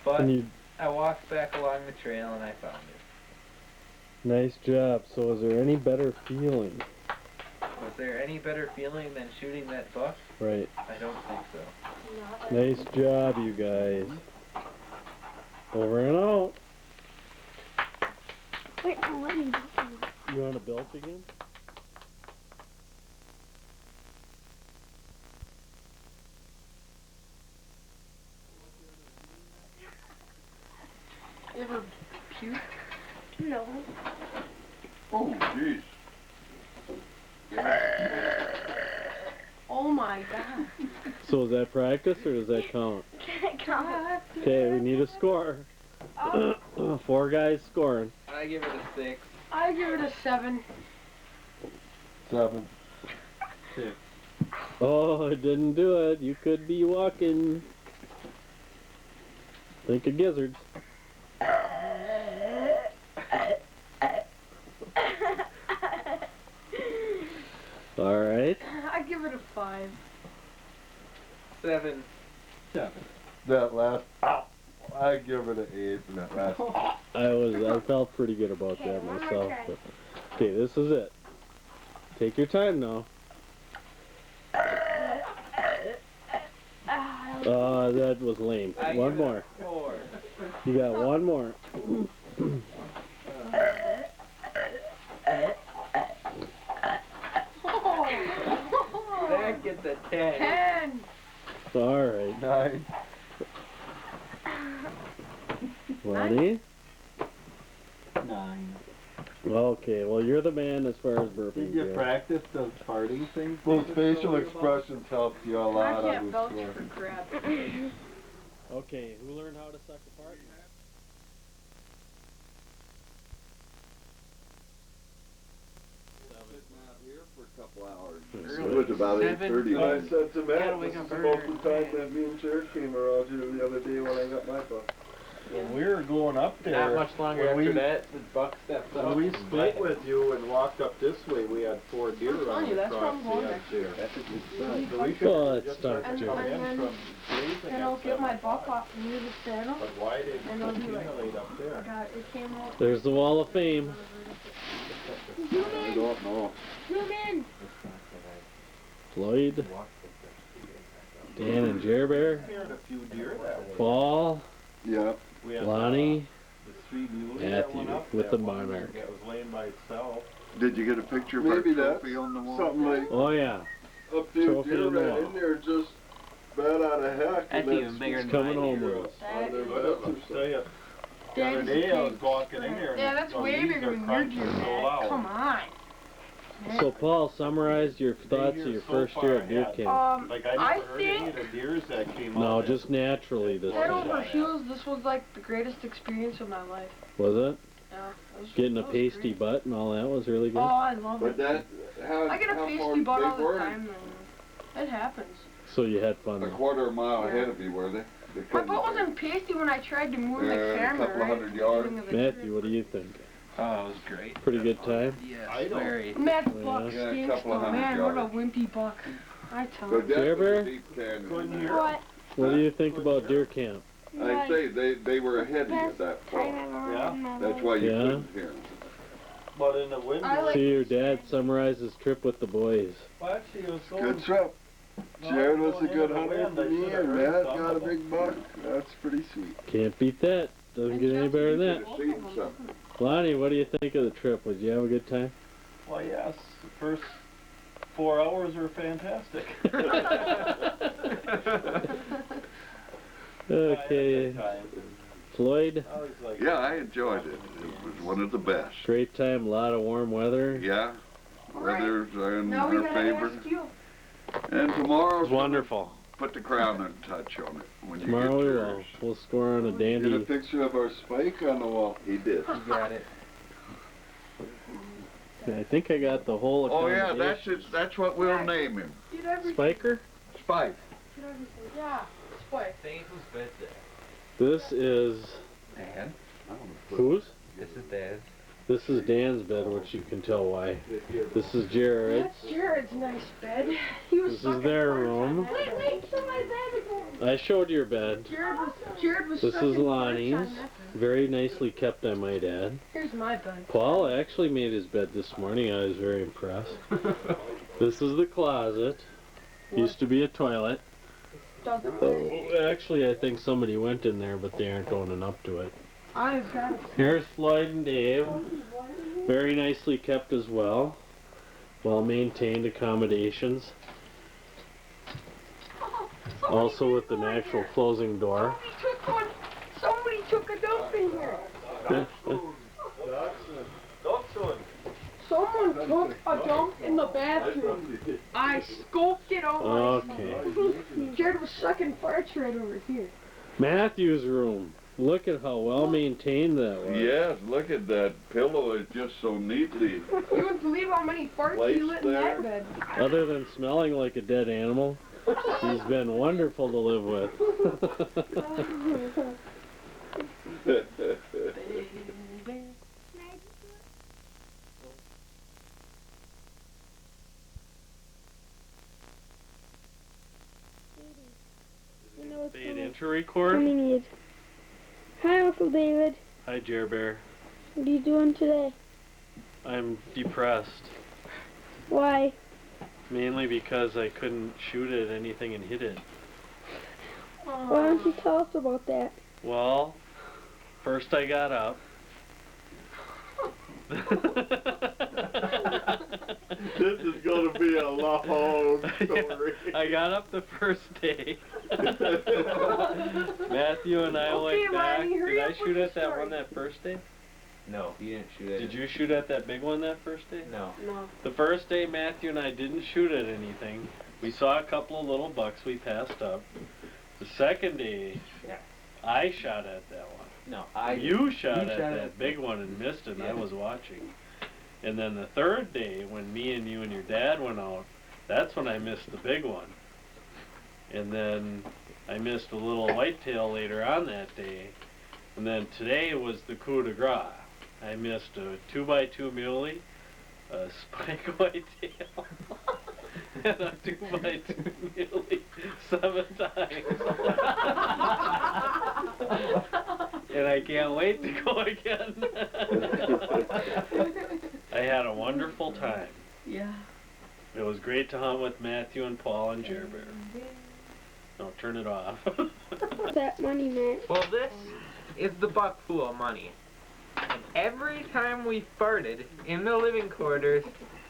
But And I walked back along the trail and I found it. nice job. So is there any better feeling? Was there any better feeling than shooting that buck? Right. I don't think so. Nice job, you guys. Over and out. Wait, let me. You want a belt again? You ever puke? No. Oh, jeez. Oh my god. So is that practice or does that count? Can it count? Okay, we need a score. 4 guys scoring. I give it a 6. I give it a 7. 7. Oh, it didn't do it. You could be walking. Think of gizzards. All right. I give it a 5. 7. That last, I give it an 8 for that last. I felt pretty good about Okay, that one more myself. try. But, okay, this is it. Take your time now. That was lame. I One give it a more. 4. You got one more. That gets a 10. 10. All right. 9. Lonnie? 9. Okay, well, you're the man as far as burping goes. practice those farting things? Those facial expressions helped you a I lot on can't this belch score. for crap. Okay, who learned how to suck a fart? It was about 8:30. I said to Matt, this is about the time that me and Jared came around here the other day when I got my buck. When we were going up there, Not much longer when after we, that, the buck steps up. when we split with you and walked up this way, we had 4 deer I'm telling running you, that's where across I'm the going edge next there. year. That's a good Really sign. So we fun. could Oh, just it's start tough, to Jim. come in And from grazing then I'll at get my 7 buck o'clock. off and use the saddle. But why did And it it'll be like, accumulate up I there? got it came out. There's the wall of fame. I don't know. Zoom in. Floyd, Dan and Jer Bear, We had a few deer that way. Paul, Yeah. We had, Lonnie, the 3 mules that went Matthew up, with that the one monarch. that was laying by itself. Did you get a picture of Maybe our that's trophy on the wall? something like Oh yeah, a few Trophy deer on the ran wall. in there just bad out of heck. That's and even bigger it's than coming mine. home with us. On their But butt I'll or tell you, the Dad's other day I was big. walking in there and Yeah, that's the way leaves bigger are than your crunching deer, so man. loud. Come on. So Paul, summarize your thoughts of your first year at deer camp. Like I I never heard any of think the deers that came No, out. just naturally this head time. over heels, this was like the greatest experience of my life. Was it? Yeah, it was, Getting a it was pasty great. butt and all that was really Oh, good? I love But it. that, how, I get a how pasty far butt all they the were time, man. It happens. So you had fun a then. quarter mile ahead of you, were they? They My couldn't butt be. wasn't pasty when I tried to move the A camera, couple of right? hundred yards. Beginning of the Matthew, trip. what do you think? Oh, it was great. Pretty good time? Yes, I don't- very. Matt's Yeah. buck Yeah, a stinks couple of though, hundred man, what a yards. wimpy buck. I tell But you. that was Jerber? a deep canyon. Couldn't hear. What? What do you think about deer camp? I'd say they were ahead of you at that Time point. ever Yeah? in my That's life. why you Yeah. couldn't hear 'em. but in the winter. I like See your dad summarize his trip with the boys. Well, actually, it was so. Good trip. No, Jared was going a good in the hunter wind, for I me, should've and heard Matt some got a of 'em. big buck. That's pretty sweet. Can't beat that. Doesn't get any better than that. Could've seen something. Lonnie, what do you think of the trip? Did you have a good time? Well, yes. The first 4 hours were fantastic. Okay. Floyd, I was like, Yeah, I enjoyed it. It was one of the best. great time, a lot of warm weather. Yeah, weather's in now we our gotta favor. ask you. And It tomorrow, was wonderful. put the crowning touch on it when you Tomorrow get we will. yours. We'll score on a Get a dandy. picture of our spike on the wall. He did. You got it. I think I got the whole Oh yeah, accommodation. that's what we'll name him. Get everything. Spiker? Spike. Get everything. Yeah. Spike. Saying whose bed's that? This is Dan. whose? This is Dad's. This is Dan's bed, which you can tell why. This is Jared's. That's Jared's nice bed. He was This stuck is in their porch on room. that bed. show my bed again. I showed your bed. Jared was This stuck is in porch Lonnie's. on that bed. Very nicely kept, I might add. Here's my bed. Paul actually made his bed this morning. I was very impressed. This is the closet. Used to be a toilet. Doesn't Oh, actually, I think somebody went in there, but they aren't going up to it. I've got it. Here's Floyd and Dave. Very nicely kept as well. Well-maintained accommodations. Also with an actual closing door. Somebody took a dump in here. Someone took a dump in the bathroom. I scoped it out. Okay. Jared was sucking farts right over here. Matthew's room. Look at how well-maintained that was. Yes, look at that pillow. It's just so neatly. You wouldn't believe how many farts he Placed lit in that bed. Other than smelling like a dead animal, he's been wonderful to live with. You know what's Fade coming. in to record. Coming is. Hi, Uncle David. Hi, Jer Bear. What are you doing today? I'm depressed. Why? Mainly because I couldn't shoot at anything and hit it. Why don't you tell us about that? Well, first I got up. This is going to be a long story. I got up the first day. Matthew and I Okay, went back. Lonnie, hurry Did I up shoot with the at that story. one that first day? No, you didn't shoot it. Did you shoot at that big one that first day? No. No. The first day Matthew and I didn't shoot at anything. We saw a couple of little bucks we passed up. The second day, Yeah. I shot at that one. No, You shot at shot that at- big one and missed it, and I Yeah. was watching. And then the third day, when me and you and your dad went out, that's when I missed the big one. And then I missed a little whitetail later on that day. And then today was the coup de grace. I missed a 2x2 muley, a spike whitetail, and a 2x2 muley 7 times. And I can't wait to go again. I had a wonderful time. Yeah. It was great to hunt with Matthew and Paul and Jer Bear. No, turn it off. That money, man. Well, this is the buck pool money. And every time we farted in the living quarters,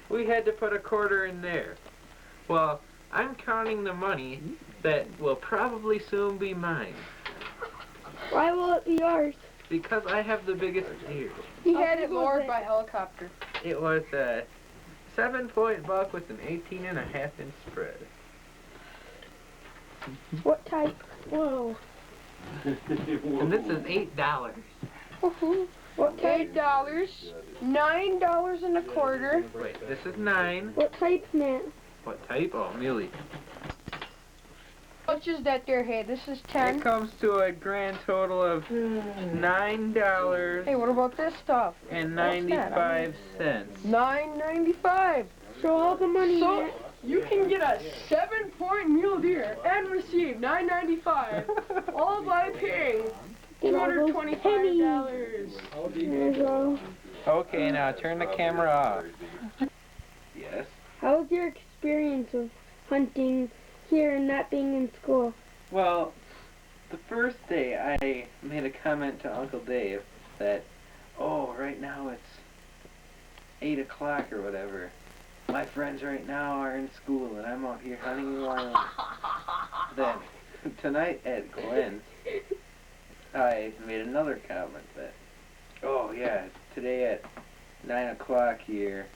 we had to put a quarter in there. Well, I'm counting the money that will probably soon be mine. Why will it be yours? Because I have the biggest ears. He had it lowered by helicopter. It was a 7-point buck with an 18.5-inch spread. What type? Whoa. And this is $8. What type? $8, $9 and a quarter. Wait, this is 9. What type, Matt? What type? Oh, muley. How much is that there, hey? This is 10. It comes to a grand total of $9 Hey, what about this stuff? and What's that? 95 cents. $9.95. Show all the money, So Matt. you can get a 7-point mule deer and receive $9.95, all by paying Get all those pennies. $225. There's all. Okay, now turn the camera off. Yes. How was your experience of hunting here and not being in school? Well, the first day I made a comment to Uncle Dave that, oh, right now it's 8 o'clock or whatever. My friends right now are in school and I'm out here hunting in Wyoming. Then, tonight at Glenn's, I made another comment that, oh yeah, today at 9 o'clock here,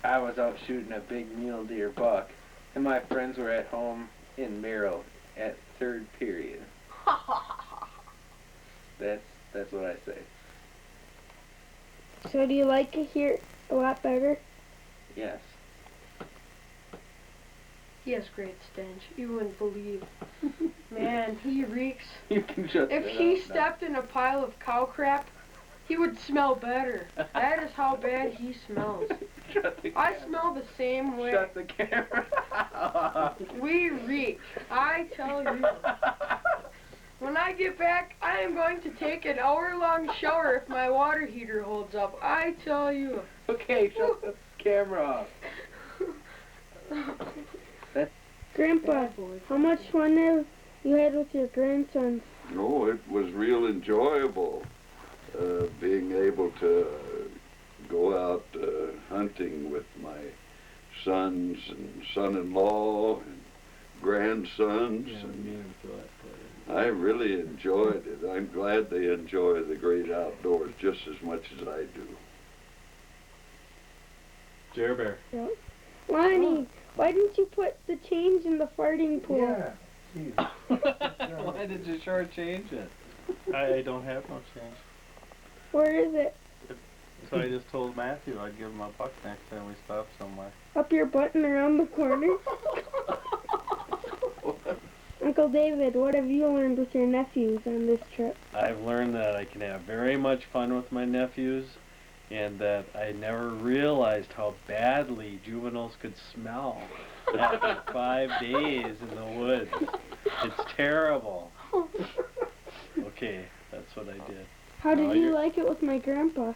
I was out shooting a big mule deer buck, and my friends were at home in Merrill at third period. That's what I say. So do you like it here a lot better? Yes. He has great stench. You wouldn't believe. Man, he reeks. You can just. If he stepped in a pile of cow crap, he would smell better. That is how bad he smells. I smell the same way. Shut the camera. We reek. I tell you. When I get back, I am going to take an hour-long shower if my water heater holds up. I tell you. Okay, shut the camera off. Grandpa, how much fun have you had with your grandsons? No, it was real enjoyable being able to go out hunting with my sons and son-in-law and grandsons. And I really enjoyed it. I'm glad they enjoy the great outdoors just as much as I do. Jer Bear. Yep. Lonnie, why didn't you put the change in the farting pool? Yeah. Jeez. Why did you shortchange it? I don't have no change. Where is it? So I just told Matthew I'd give him a buck next time we stop somewhere. Up your butt and around the corner? Uncle David, what have you learned with your nephews on this trip? I've learned that I can have very much fun with my nephews, and that I never realized how badly juveniles could smell after 5 days in the woods. It's terrible. Okay, that's what I did. How did you like it with my grandpa?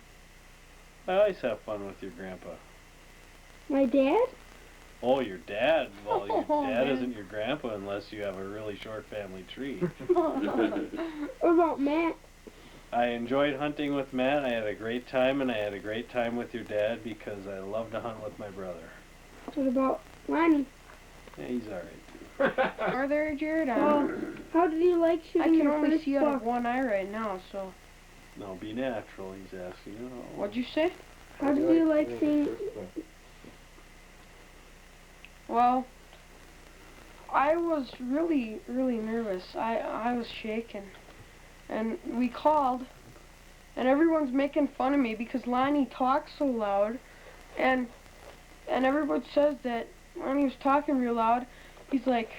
I always have fun with your grandpa. My dad? Oh, your dad? Well, your dad isn't your grandpa unless you have a really short family tree. What about Matt? I enjoyed hunting with Matt. I had a great time, and I had a great time with your dad because I love to hunt with my brother. What about Lonnie? Yeah, he's alright too. Are there, Jared? How did you like I shooting can your only first see out of buck? one eye right now, so. No, be natural, he's asking you. What'd you say? How did you like seeing... Well, I was really, really nervous. I was shaking. And we called, and everyone's making fun of me because Lonnie talks so loud, and everyone says that when he was talking real loud, he's like,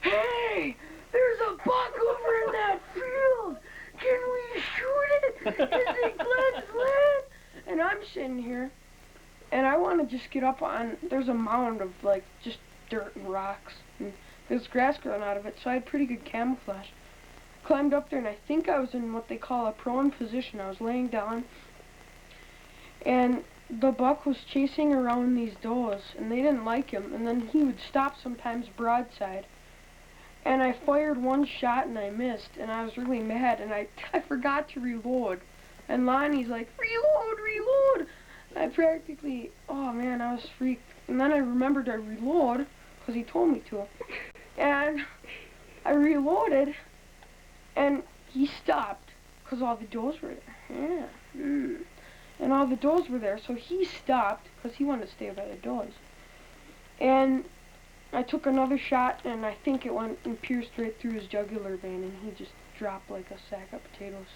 "Hey, there's a buck over in that field! Can we shoot it? Is it Glenn's land?" And I'm sitting here, and I want to just get up on, there's a mound of like just dirt and rocks, and there's grass growing out of it, so I had pretty good camouflage. Climbed up there, and I think I was in what they call a prone position. I was laying down, and the buck was chasing around these does, and they didn't like him, and then he would stop sometimes broadside. And I fired one shot, and I missed, and I was really mad, and I forgot to reload. And Lonnie's like, "Reload, reload!" I practically, oh man, I was freaked. And then I remembered to reload, because he told me to. And I reloaded, and he stopped, because all the does were there. Yeah. And all the does were there, so he stopped, because he wanted to stay by the does. And I took another shot, and I think it went and pierced right through his jugular vein, and he just dropped like a sack of potatoes.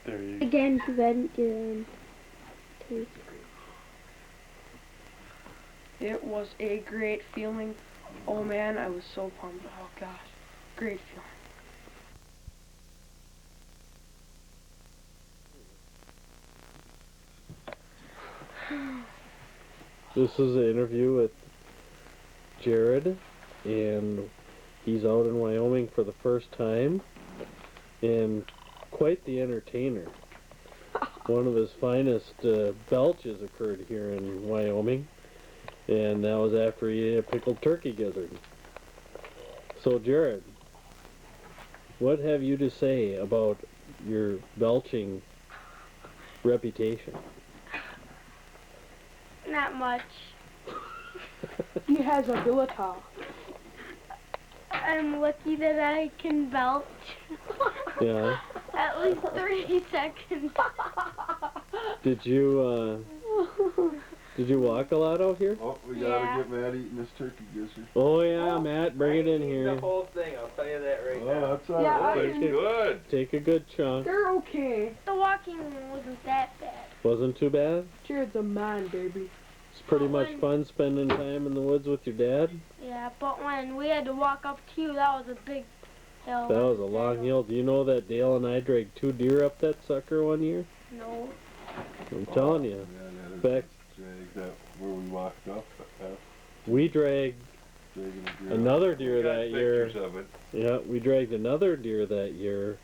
There you go. Again, because I didn't get taste. It was a great feeling. Oh man, I was so pumped. Oh gosh, great feeling. This is an interview with Jared, and he's out in Wyoming for the first time, and quite the entertainer. one of his finest belches occurred here in Wyoming, and that was after he ate a pickled turkey gizzard. So Jared, what have you to say about your belching reputation? Not much. He has ability. I'm lucky that I can belch. Yeah. At least 30 seconds. Did you walk a lot out here? Oh, we Yeah. gotta get Matt eating this turkey gizzard. Oh yeah, Matt, bring it in here. The whole thing, I'll tell you that right Oh, now. that's all Yeah, right. I That's can- good. Take a good chunk. They're okay. The walking wasn't that bad. Wasn't too bad. Jared's a man, baby. It's pretty much fun spending time in the woods with your dad. Yeah, but when we had to walk up to you, that was a big hill. That was a long hill. Do you know that Dale and I dragged 2 deer up that sucker one year? No. I'm telling you. Yeah, Back, drag that where we walked up. we dragged Dragging a deer. another deer We got that year. pictures of it. Yeah, we dragged another deer that year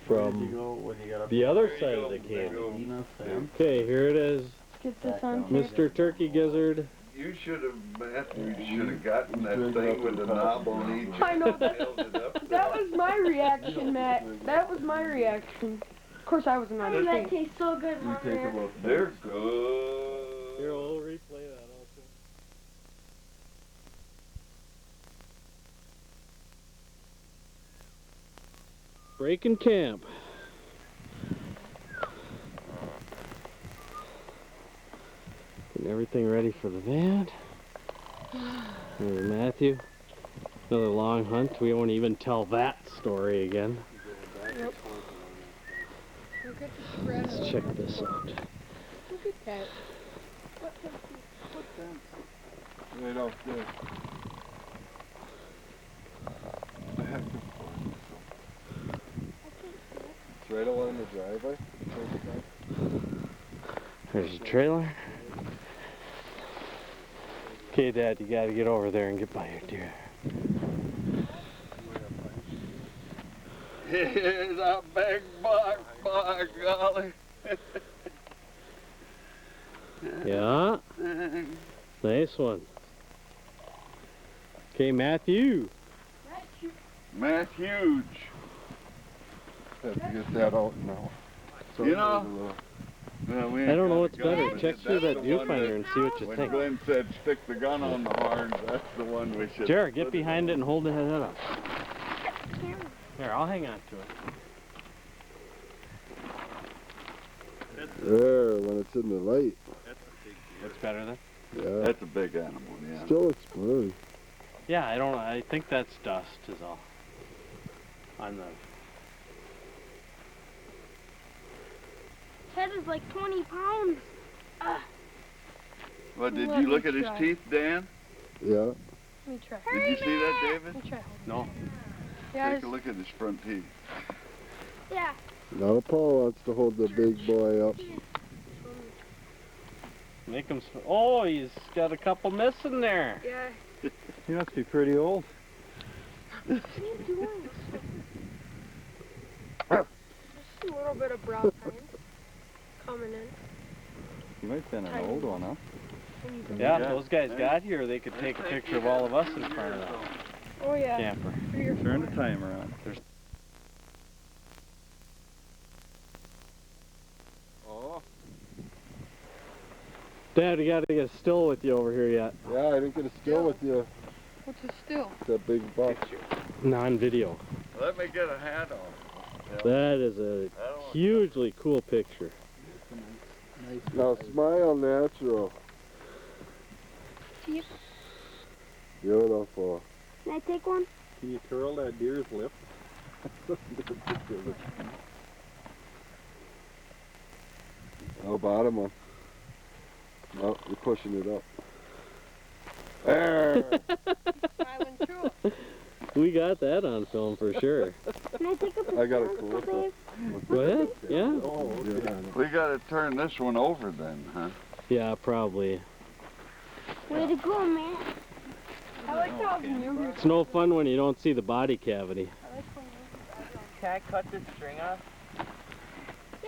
Where did you from go when you got up the other There you side go, of the there you camp. go. Venus and Okay, here it is. Get this on Mr. Turkey Gizzard. You should have, Matthew, you should have gotten that Drag it thing up with to the the top. knob on each. I know and nailed it up That there. was my reaction, Matt. That was my reaction. Of course, I wasn't on the That team. tastes so good, You Mom. take about They're good. Here, we'll replay that also. Breaking camp. Getting everything ready for the van. There's Matthew. Another long hunt. We won't even tell that story again. Look at the spread. Let's check this out. Look at that. right out there. I have to find it. It's right along the driveway. There's a trailer. Okay, Dad, you gotta get over there and get by your deer. Here's a big buck, by golly. Yeah, nice one. Okay, Matthew. Matthew. Have to get that out now. You know, well, we I don't know ain't what's got a gun, better. but Check that's through that the one viewfinder and see what you when think. Glenn said stick the gun on the horns, that's the one we should. Jared, get behind it and hold the head up. Here, I'll hang on to it. There, when it's in the light. That's better then? Yeah. That's a big animal, yeah. Still looks blurry. Yeah, I think that's dust is all. On the... Head is like 20 pounds. Well, did Let you me look at his try. teeth, Dan? Yeah. Let me try. Did you see that, David? Let me try. No. Yeah, Take a look at his front teeth. Yeah. Now Paul wants to hold the big boy up. Make him... Oh, he's got a couple missing there. Yeah. He must be pretty old. Just a little bit of brown pine coming in. He might have been an old one, huh? Yeah, if those guys got here, they could take a picture of all of us in front of the Oh yeah. camper. Turn the timer on. Oh. Dad, you gotta get still with you over here yet. Yeah, I didn't get a still with you. What's it still? That big buck. Non-video. Let me get a hat on. That is a hugely cool picture. Now smile natural. Yep. Beautiful. Can I take one? Can you curl that deer's lip? Oh, bottom one. No, you're pushing it up. There. Smiling true. We got that on film for sure. Can I take a picture? I got a Uncle close Dave? Go ahead. Yeah. Oh, yeah. We gotta turn this one over then, huh? Yeah, probably. Way to go, man. I like how you. It's no fun when you don't see the body cavity. Can I cut this string off?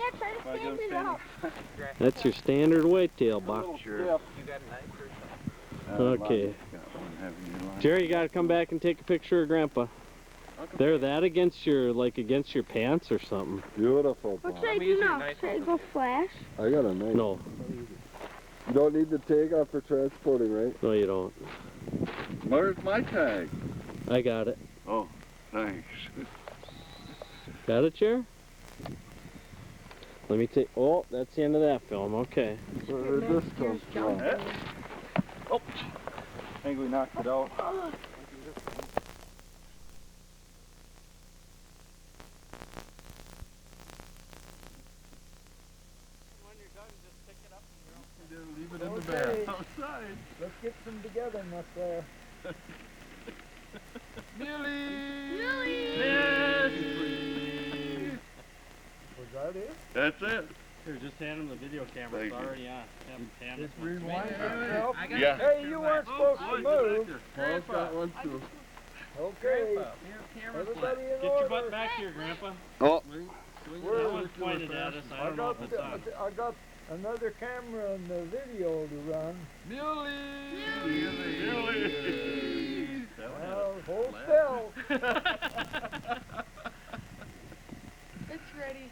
Yeah, try to stand it up. That's your standard whitetail buck. Sure. You got a knife or something? Okay. Jerry, you gotta come back and take a picture of Grandpa. There, that against your, like against your pants or something. Beautiful. What should I do now? Should I go flash? I got a knife. No, You don't need the tag off for transporting, right? no you don't. Where's my tag? I got it. Oh, thanks. Got it, Jerry? Let me take, oh, that's the end of that film, okay. Where did this come from? Oh, I think we knocked it out. Leave it in the bag. Outside. Let's get some togetherness there. Was that it? That's it. Here, just hand him the video camera. Thank It's you. already on. Hand Just this one. rewind yourself. Yeah. Hey, you weren't supposed to move. Paul's got one too. Okay. Everybody in Get your order. butt back here, Grandpa. Oh, That one's pointed at us. I don't know if it's on. I got another camera and the video to run. Well, hold still. It's ready.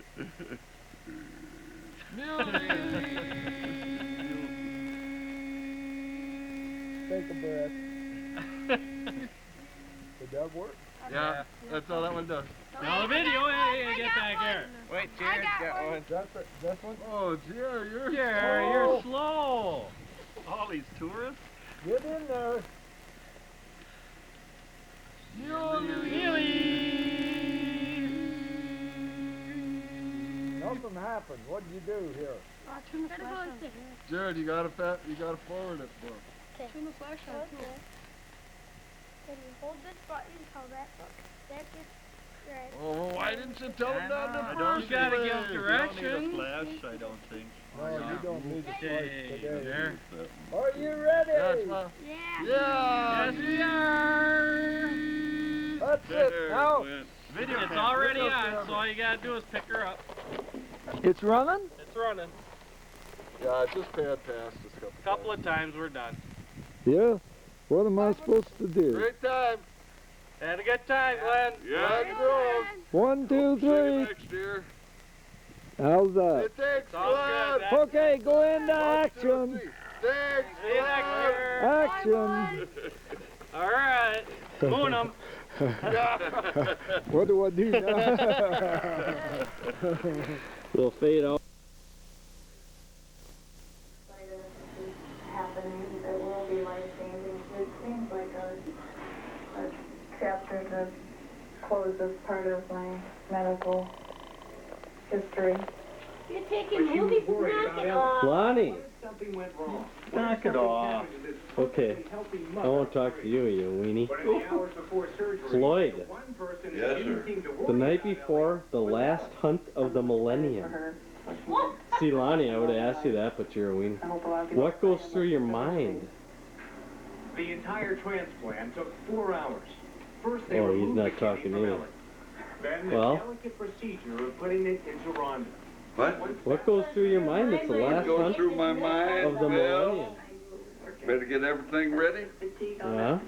Take a breath. Did that work? Yeah, that's all that one does. Now the video, hey, get back here. Wait, Jared's got one. That's one? Oh, Jerry, you're Jerry, slow. you're slow. All these tourists. Get in there. Nothing happened. What did you do here? Jared, you gotta forward it for him. Turn the flash on too. Can you hold this button until that gets red? Oh, well, why didn't you tell him that in the I first don't, you gotta place? give directions. Flash, I don't think. No, you don't need a flash Okay, today. there. Are you ready? That's my... Yeah. Yeah! Yes, we are. That's it. Now, Video, it's already on, so all you gotta do is pick her up. it's running? It's running. Yeah, just pad past us A couple of times, we're done. Yeah. What am I supposed to do? Great time. Had a good time, Glenn. Yeah, Grove. 1, 2, See you 3. next year. How's that? Hey, thanks, Sounds Glenn. good. Okay, go into 1, 2, action. 3. Thanks, See you next Glenn. year. Action. All right. Moon 'em. What do I do now? We'll fade out. Happening that will be life-changing. It seems like a chapter that closes part of my medical history. You're taking movies, knock it off. Lonnie, Something went wrong. Knock it off. okay. I won't talk to you, you weenie. But in the hours before surgery, Floyd, one person Yes, didn't sir. seem to worry the night about it. before the last hunt of the For millennium. her. See, Lonnie, I would have asked you that, but you're a weenie. I hope a lot of people What goes through your mind? The entire transplant took 4 hours. First they Oh, he's removed not the kidney talking from either. Ellen. Then Well? the delicate procedure of putting it into Rhonda. What? What goes through your mind? It's the last Goes hunt through my mind. of the millennium. Better get everything ready. Yeah?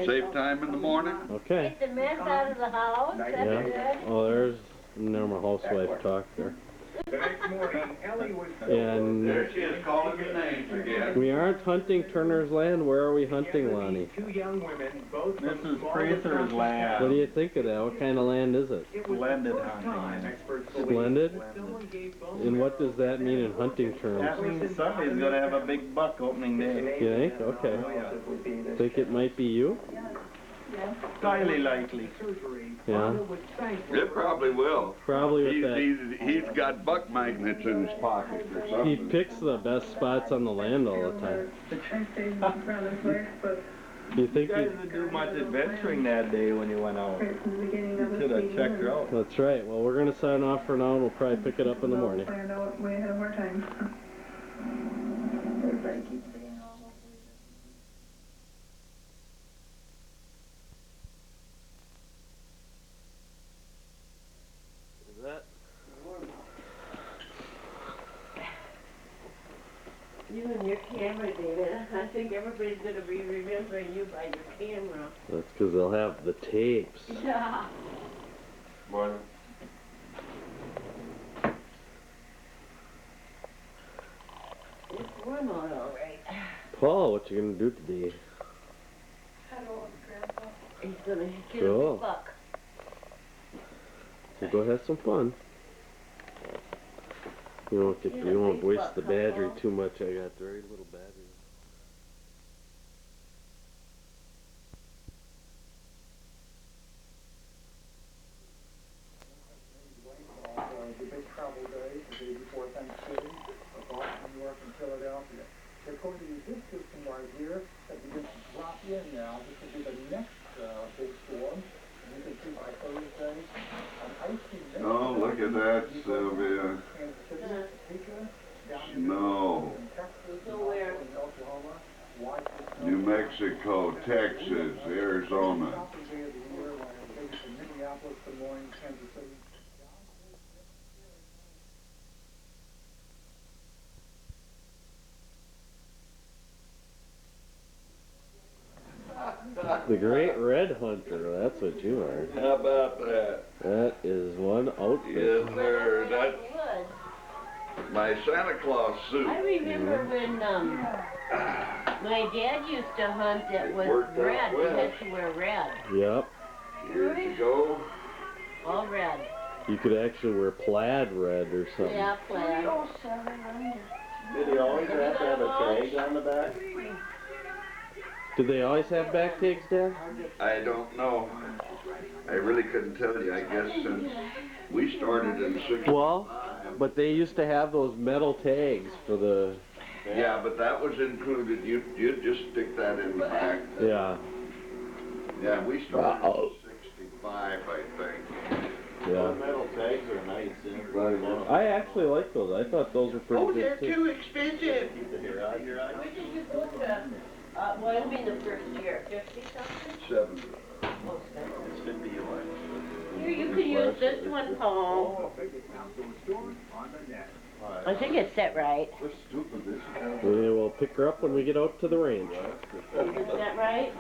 Save time in the morning. Okay. Get the mess out of the house. That's Yeah. good. Oh, there's no more housewife talk there. The next morning, Ellie was And There she is calling your names again. we aren't hunting Turner's Land. Where are we hunting, Lonnie? two young women, both This from is small Prather's Wisconsin land. What do you think of that? What kind of land is it? It was Splendid the first time hunting. experts believed Splendid? someone gave bone And what does that mean in hunting That terms? means somebody's gonna have a big buck opening day. You think? Okay. Think it might be you? Highly likely. surgery. Yeah. Rhonda was thankful It probably will. Probably with that. He's got buck magnets in his pocket or He something. picks the best spots on the land all the time. I stayed rather quick, but You think You guys he... didn't do much adventuring that day when you went out. right from the beginning of the Should have season, checked her out. That's right. Well, we're going to sign off for now, and we'll probably pick it up in the morning. planned out way ahead of our time. Everybody keeps saying all those Is that... everybody's going to be remembering you by your camera. That's because they'll have the tapes. Yeah. Morning. It's warm out all right. Paul, what you gonna do today? Hello, Grandpa. He's going to get Cool. a big buck. So go have some fun. You won't waste the battery too much. I got very little battery. The big travel day, the day before Thanksgiving, Boston, New York, and Philadelphia. They're going to use this system right here that begins to drop in now. This will be the next big storm. You can see by Thursday an icy mix. Oh, look at that, Sylvia. Snow. Nowhere. New Mexico, Texas, Arizona. Minneapolis, Des Moines, Kansas City. The Great Red Hunter, that's what you are. How about that? That is one outfit. Yes, sir. That's Good. my Santa Claus suit. I remember when my dad used to hunt that was Worked out red. well. He had to wear red. Yep. Years ago. All red. You could actually wear plaid red or something. Yeah, plaid. Did he always have to have a tag on the back? Did they always have back tags, Dad? I don't know. I really couldn't tell you. I guess since we started in '65. Well, but they used to have those metal tags for the... Yeah, but that was included. You'd just stick that in the back. Yeah. Yeah, we started in '65, I think. Yeah. Metal tags are nice. I actually like those. I thought those were pretty good they're too. too expensive. Keep the hair out of your eyes. When did you go to Wyoming the first year? 50 something? 70. Oh, It's 50 a line. here, you can use this one, Paul. I think it's set right. We're stupid. This We will pick her up when we get out to the range. Is that right?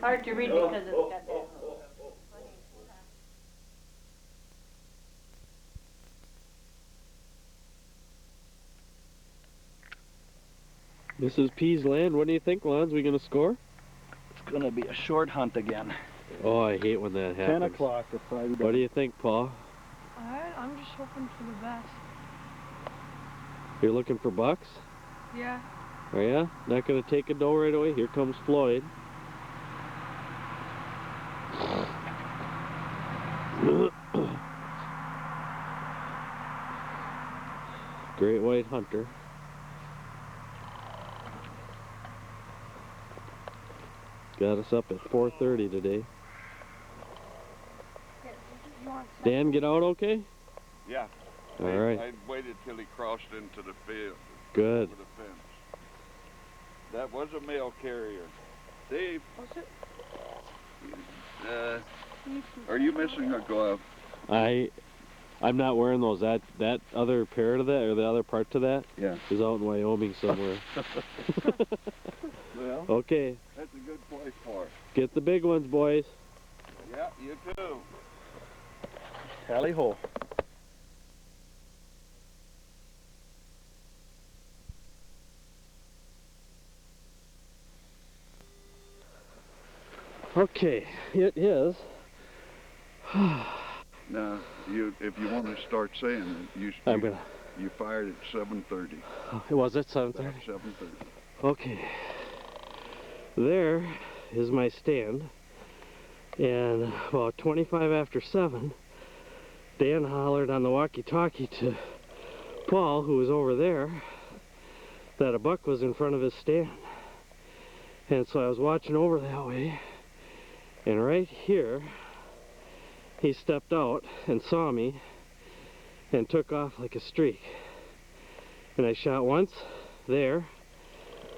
Hard to read because it's got that. Mrs. P's land, what do you think, Lons? We gonna score? It's gonna be a short hunt again. Oh, I hate when that happens. 10 o'clock to Friday. What do you think, Paul? I'm just hoping for the best. You're looking for bucks? Yeah. Are ya? Not gonna take a doe right away? Here comes Floyd. Great white hunter. Got us up at 4:30 today. Dan, get out okay? Yeah. All right. I waited till he crossed into the field. Good. Over the fence. That was a mail carrier. Dave. Was it? Are you missing a glove? I'm not wearing those. That other pair to that, or the other part to that, Yeah. is out in Wyoming somewhere. Well, Okay, that's a good place for it. get the big ones, boys. Yeah, you too. Tally ho. Okay, it is. Now, if you want to start saying it, you fired at 7:30. Was it 7:30? 7:30. Okay. There is my stand. And about 25 after 7, Dan hollered on the walkie-talkie to Paul, who was over there, that a buck was in front of his stand. And so I was watching over that way, and right here, he stepped out and saw me and took off like a streak. And I shot once there,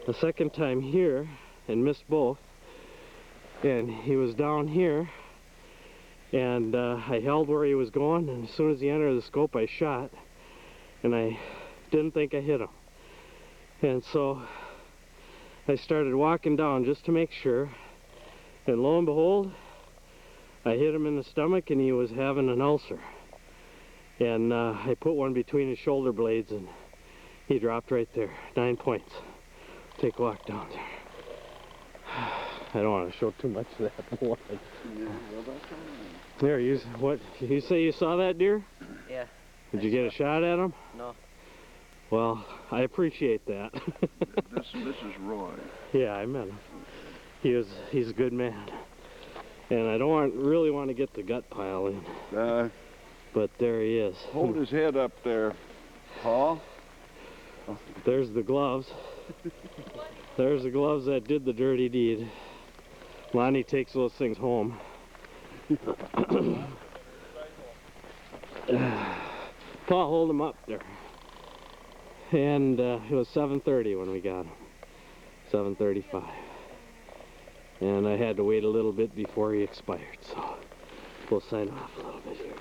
a second time here, and missed both. And he was down here, and I held where he was going, and as soon as he entered the scope, I shot, and I didn't think I hit him. And so I started walking down just to make sure, and lo and behold, I hit him in the stomach and he was having an ulcer. And I put one between his shoulder blades and he dropped right there. 9 points. Take a walk down there. I don't want to show too much of that blood. There, what? You say you saw that deer? Yeah. Did you get a shot at him? No. Well, I appreciate that. This is Roy. Yeah, I met him. He's a good man. And I don't really want to get the gut pile in. But there he is. Hold his head up there, Paul. There's the gloves. There's the gloves that did the dirty deed. Lonnie takes those things home. Paul, hold him up there. And it was 7:30 when we got him. 7:35. And I had to wait a little bit before he expired, so we'll sign off a little bit here.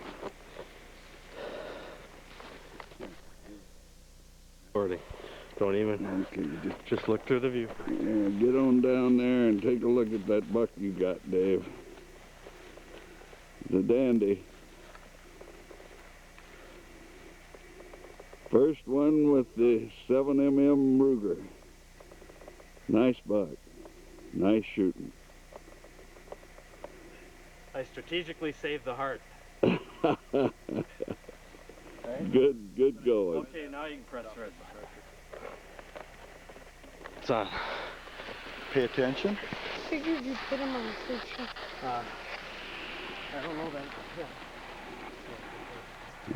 Don't even. Okay, just look through the view. Yeah, get on down there and take a look at that buck you got, Dave. The dandy. First one with the 7mm Ruger. Nice buck. Nice shooting. I strategically saved the heart. Good going. Okay, now you can press red. It's on. Pay attention. Figured you put him on a picture. I don't know that. Yeah.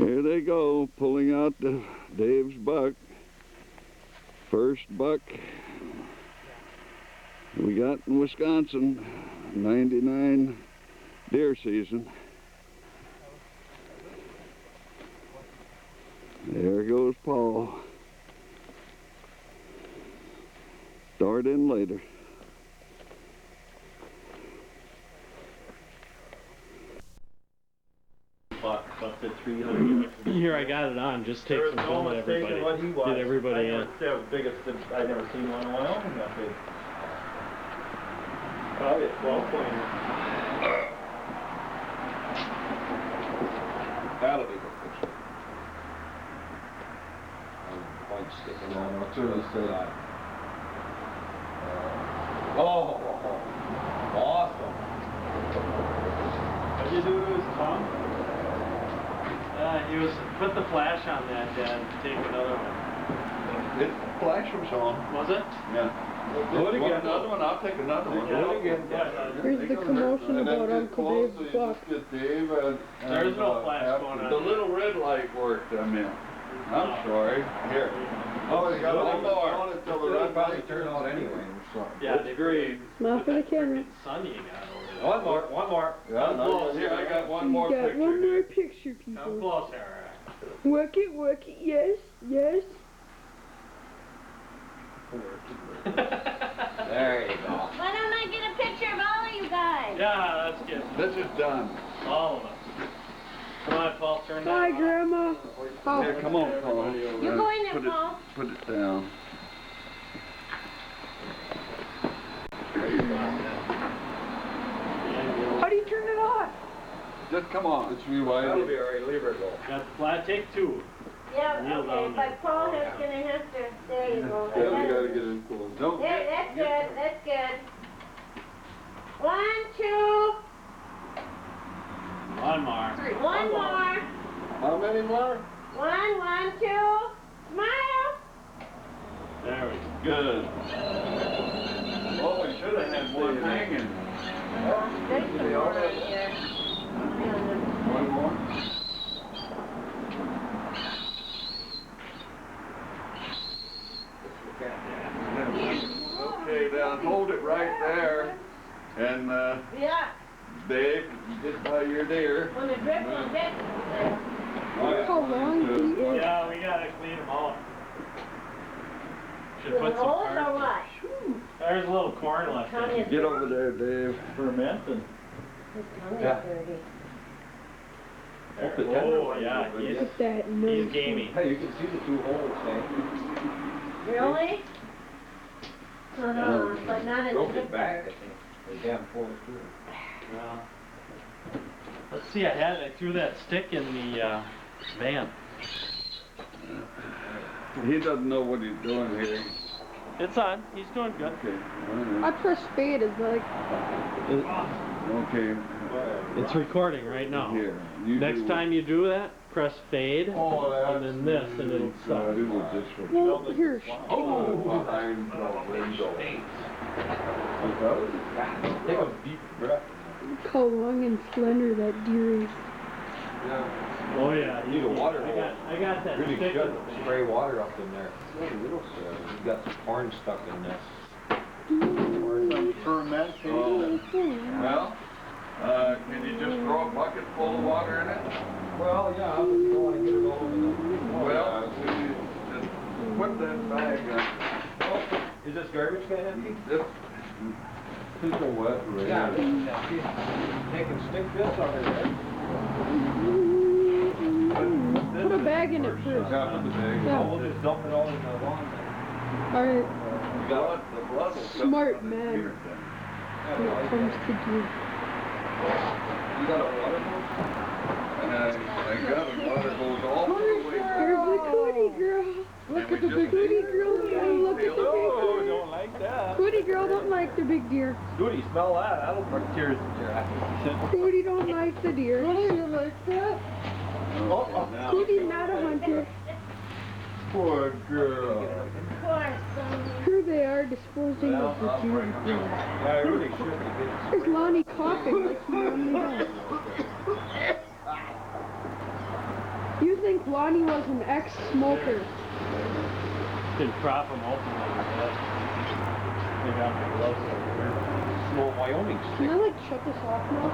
Here they go, pulling out Dave's buck. First buck we got in Wisconsin, 99 deer season. There goes Paul. Start in later. Busted 300. Here, I got it on. Just take some film at everybody. What he was. Get everybody in. That was the biggest I've ever seen one in Wyoming that big. Probably a 12-pointer. That'll be good picture. Point sticking out. Oh, awesome. What did you do to his tongue? He was put the flash on that and take another one. It flash was on. Was it? Yeah. Do it again. Another one. I'll take another one. Do it again. Here's the commotion about Uncle Dave's buck. Dave There's no flash going on. The little red light worked. I mean, I'm sorry. Here. Oh, you got one more. on it till the red light turn on anyway. Yeah, it's green. Smile for the camera. Sunny you got over there. One more. Yeah, no, here, I got one more You got picture. one more picture, Come people. close, Eric. Work it, yes, yes. There you go. Why don't I get a picture of all of you guys? Yeah, that's good. This is done. All of us. Come on, Paul, turn that Bye, on. Grandma. Oh. Here, come on, Paul. You go in there, Paul. Put it down. How do you turn it on? Just come on. It's rewind. That'll be alright. Leave her go. Got the flat, take two. Yeah, Kneel okay, down but Paul is gonna have to, there you go. Yeah, we gotta get in close. Don't. There, that's good, that's good. 1, 2, One more. 1 more. How many more? 1, 2, smile. There we go. Good. Oh, we should have had one hanging. There's some more right here. One more? Okay, now hold it right there. And Yeah, Dave, get by your deer. when the drip will get there. Look how long he is. Yeah, we gotta clean them all. Should With put some holes or parts. what? There's a little corn left in it. Get over there, Dave. Fermenting. His tongue is Yeah. dirty. There. Oh, yeah, Look at that he's nose. gamey. Hey, you can see the two holes, hey? Really? But not in the Broke his back, I think. The damn full too. Well, let's see, I threw that stick in the van. He doesn't know what he's doing here. It's on. He's doing good. Okay. I pressed fade as like. Okay. It's recording right now. Here. You Next do time you do that, press fade, and then this, and it'll stop. do with this one. Well, here. Behind the window. Take a deep breath. Look how long and slender that deer is. Oh yeah, You need a water hole. I got that Really stick. should spray water up in there. You got some corn stuck in there. Some fermentation. Well, can you just throw a bucket full of water in it? Well, yeah, but you don't want to get it all over the Well, just put that bag on. Oh, is this garbage can empty? This is a wet rig. Yeah, they can stick this on it, right? Put a bag in it first. Yeah, put the bag. Yeah. We'll just dump it all in the lawn then. Alright, You got what? The blood will come smart out of man here. when it comes to deer. You got a water hose? I got a water hose all the way. Here's the cootie girl. Look at the big cootie girl. Oh, look at the big Oh, cootie. don't like that. Cootie girl don't like the big deer. Goody, smell that. That'll bring tears to your eyes. Cootie don't like the deer. You like that? Cootie's not a hunter. Poor girl. Here they are disposing of the deer. Yeah, I really should be getting There's Lonnie coughing like he normally does. You think Lonnie was an ex-smoker? Can prop them open like that. They got my gloves over here. small Wyoming Can stick. I like shut this off now?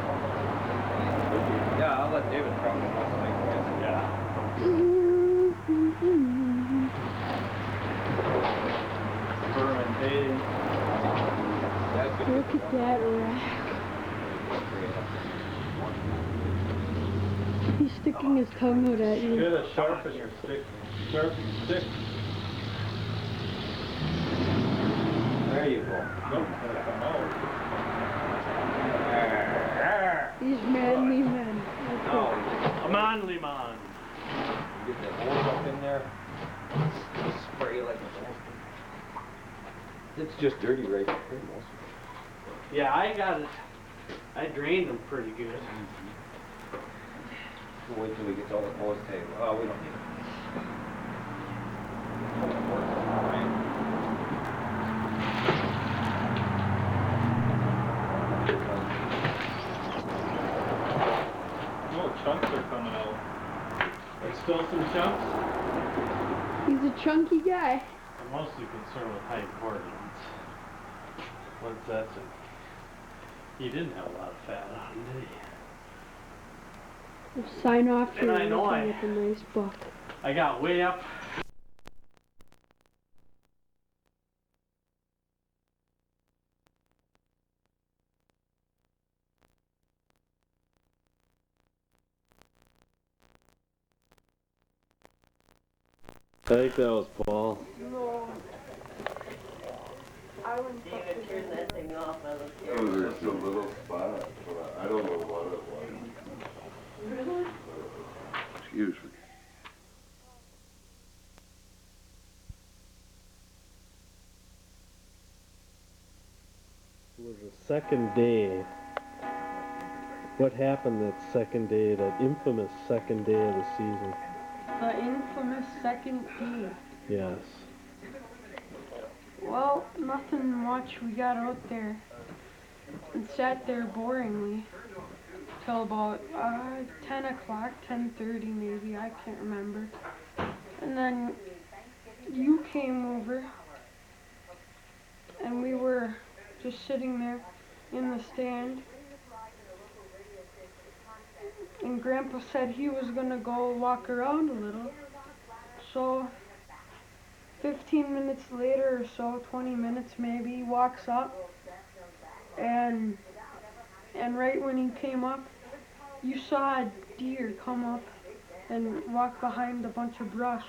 Yeah, I'll let David probably know. Yeah. Fermentating. Look at that rack. He's sticking his tongue out at you. Get a sharpen your stick. Sharpen your stick. There you go. Nope, gotta come out. These manly men. Oh, A manly man. get that hose up in there. Spray like a It's just dirty right there, most. Yeah, I got it. I drained them pretty good. We'll wait till we get all the hose tape. Oh, we don't need it. Oh, chunks are coming out. There's still some chunks. He's a chunky guy. I'm mostly concerned with high ordnance. What's that say? He didn't have a lot of fat on him, did he? We'll sign off And here I know with a nice buck. I got way up. I think that was Paul. No. I wouldn't David turned that thing off. I was Oh, scared. there's a little spot, but I don't know what it was. Really? Excuse me. It was the second day. What happened that second day, that infamous second day of the season? The infamous second day. Yes. Well, nothing much. We got out there and sat there boringly till about 10 o'clock, 10:30 maybe, I can't remember. And then you came over and we were just sitting there in the stand. And Grandpa said he was gonna go walk around a little. So 15 minutes later or so, 20 minutes maybe, he walks up and right when he came up, you saw a deer come up and walk behind a bunch of brush.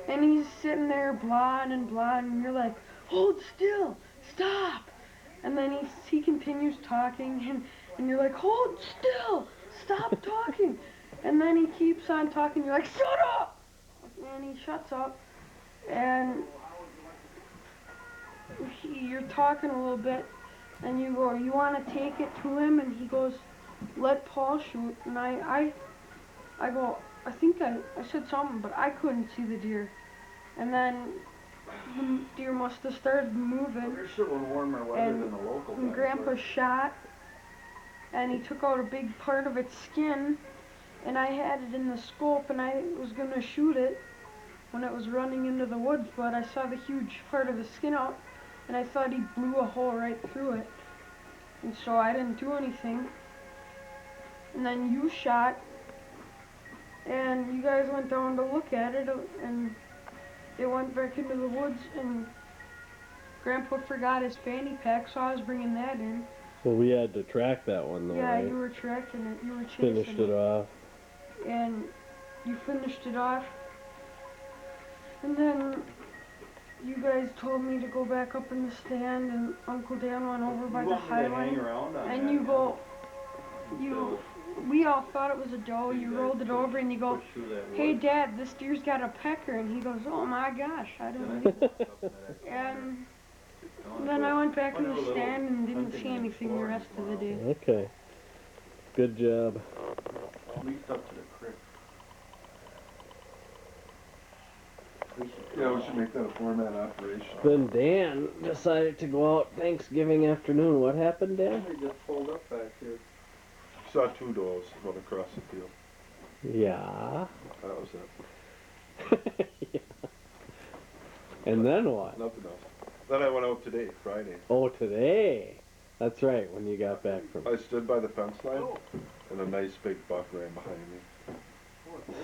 And he's sitting there blahing and blahing and you're like, hold still, stop. And then he continues talking, and you're like, hold still, stop talking. And then he keeps on talking, you're like, shut up. And he shuts up, and you're talking a little bit, and you go, you want to take it to him? And he goes, let Paul shoot. And I go, I think I said something, but I couldn't see the deer. And then the deer must have started moving. We're sure warmer weather than the local And guys Grandpa were. shot, and he took out a big part of its skin, and I had it in the scope, and I was going to shoot it when it was running into the woods, but I saw the huge part of the skin out, and I thought he blew a hole right through it. And so I didn't do anything. And then you shot, and you guys went down to look at it, and it went back into the woods, and Grandpa forgot his fanny pack, so I was bringing that in. Well, we had to track that one though, Yeah, right? you were tracking it. You were chasing Finished it off. And you finished it off. And then you guys told me to go back up in the stand, and Uncle Dan went over by the highway. And you go, we all thought it was a doe. You rolled it over and you go, hey Dad, this deer's got a pecker. And he goes, oh my gosh, I don't know. And then I went back in the stand and didn't see anything the rest of the day. Okay. Good job. At least up to the creek. Yeah, we should make that a four-man operation. Then Dan decided to go out Thanksgiving afternoon. What happened, Dan? They just pulled up back here. Saw two does run across the field. Yeah. That was it. Yeah. And then what? Nothing else. Then I went out today, Friday. Oh, today. That's right, when you got back from... I stood by the fence line, and a nice big buck ran behind me.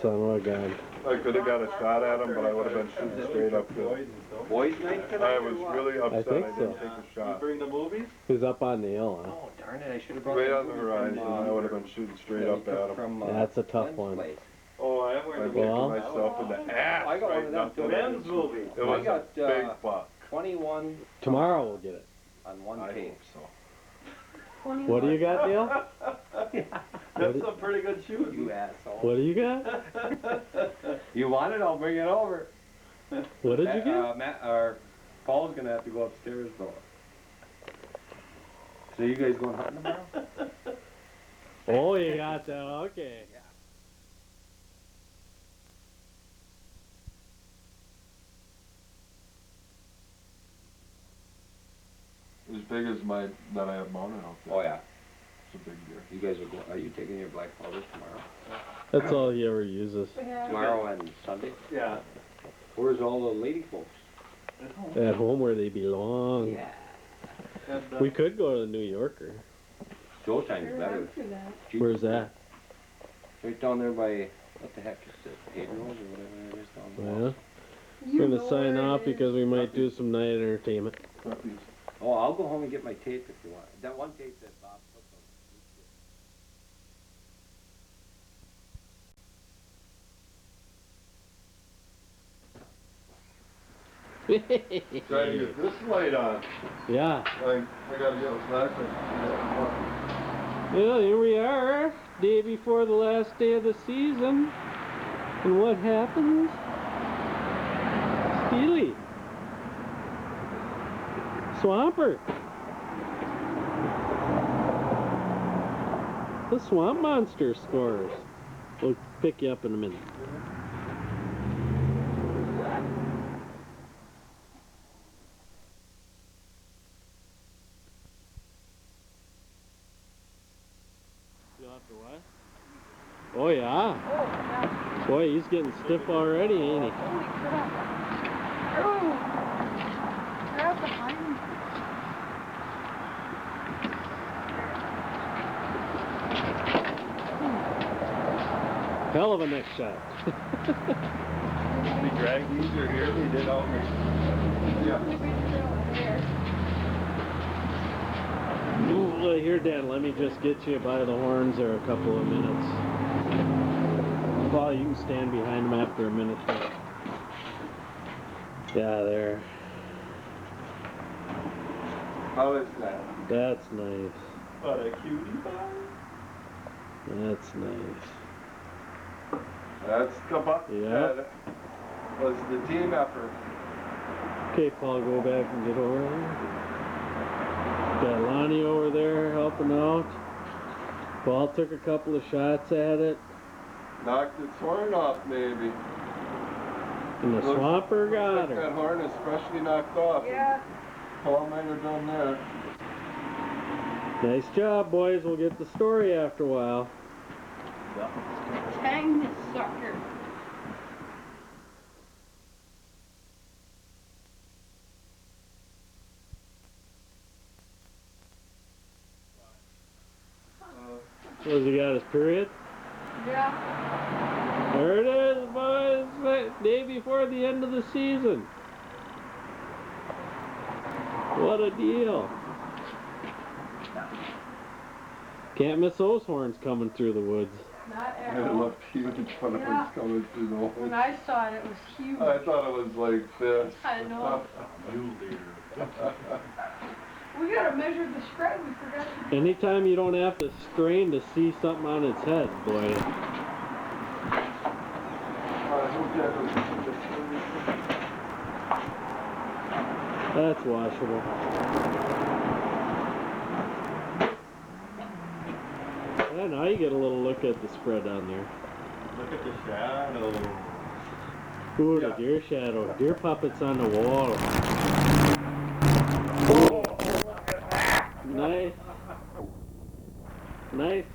Son of a gun. I could have got a shot at him, but I would have been shooting straight up the... Boys night tonight? I was really upset I think didn't so. take a shot. You bring the movies? He was up on the hill, huh? Oh, darn it, I should have brought Right the on the movies horizon, from, I would have been shooting straight up at him. From, That's a tough Ben's one. place. Oh, I am I wearing kicked Well, myself in the ass. I got one right of them nothing. too. Ben's movie. It was I got, a big buck. 21 Tomorrow we'll get it. on one I tape. hope so. What do you got, Dale? That's a pretty good shoot. You asshole. What do you got? You want it? I'll bring it over. What did you get? Matt, or Paul's gonna have to go upstairs though. So you guys going hunting tomorrow? Oh, you got that. Okay. As big as my that I have mounted out there. Oh yeah. It's a big deer. You guys are going? Are you taking your black powders tomorrow? That's all he ever uses. Tomorrow and Sunday. Yeah. Where's all the lady folks? At home where they belong. Yeah. And, We could go to the New Yorker. Showtime's better. Where's that? Right down there by, what the heck is it? Pedro's or whatever it is down there. Well, we're gonna sign off because we might do some night entertainment. Puppies. Oh, I'll go home and get my tape if you want. That one tape that Bob took Trying to get this light on. Yeah. I gotta get a flashlight. Well, here we are, day before the last day of the season. And what happens? Steely. Swamper. The swamp monster scores. We'll pick you up in a minute. You'll have to what? Oh yeah. Boy, he's getting stiff already, ain't he? Holy crap. Oh! Grab behind me. Hell of a neck shot. We dragged these or here, we did all Ooh, here, Dan, let me just get you by the horns there a couple of minutes. Well, you can stand behind them after a minute. Yeah, there. How is that? That's nice. What a cutie pie. That's nice. That's the buck. Yep. That was the team effort. Okay, Paul, go back and get over there. Got Lonnie over there helping out. Paul took a couple of shots at it. Knocked its horn off, maybe. And the swamper got That her. horn is freshly knocked off. Yeah. Paul might have done that. Nice job, boys. We'll get the story after a while. Dang this sucker. So has he got his period? Yeah. There it is, boys. Day before the end of the season. What a deal. Can't miss those horns coming through the woods. Not at It all. looked huge when it Yeah. was coming through the When hole. I saw it, it was huge. I thought it was like this. I know. Mule deer. We gotta measure the spread. We forgot to do. Anytime you don't have to strain to see something on its head, boy. That's washable. Yeah, now you get a little look at the spread on there. Look at the shadow. Ooh, the deer shadow. Deer puppets on the wall. Nice. Nice.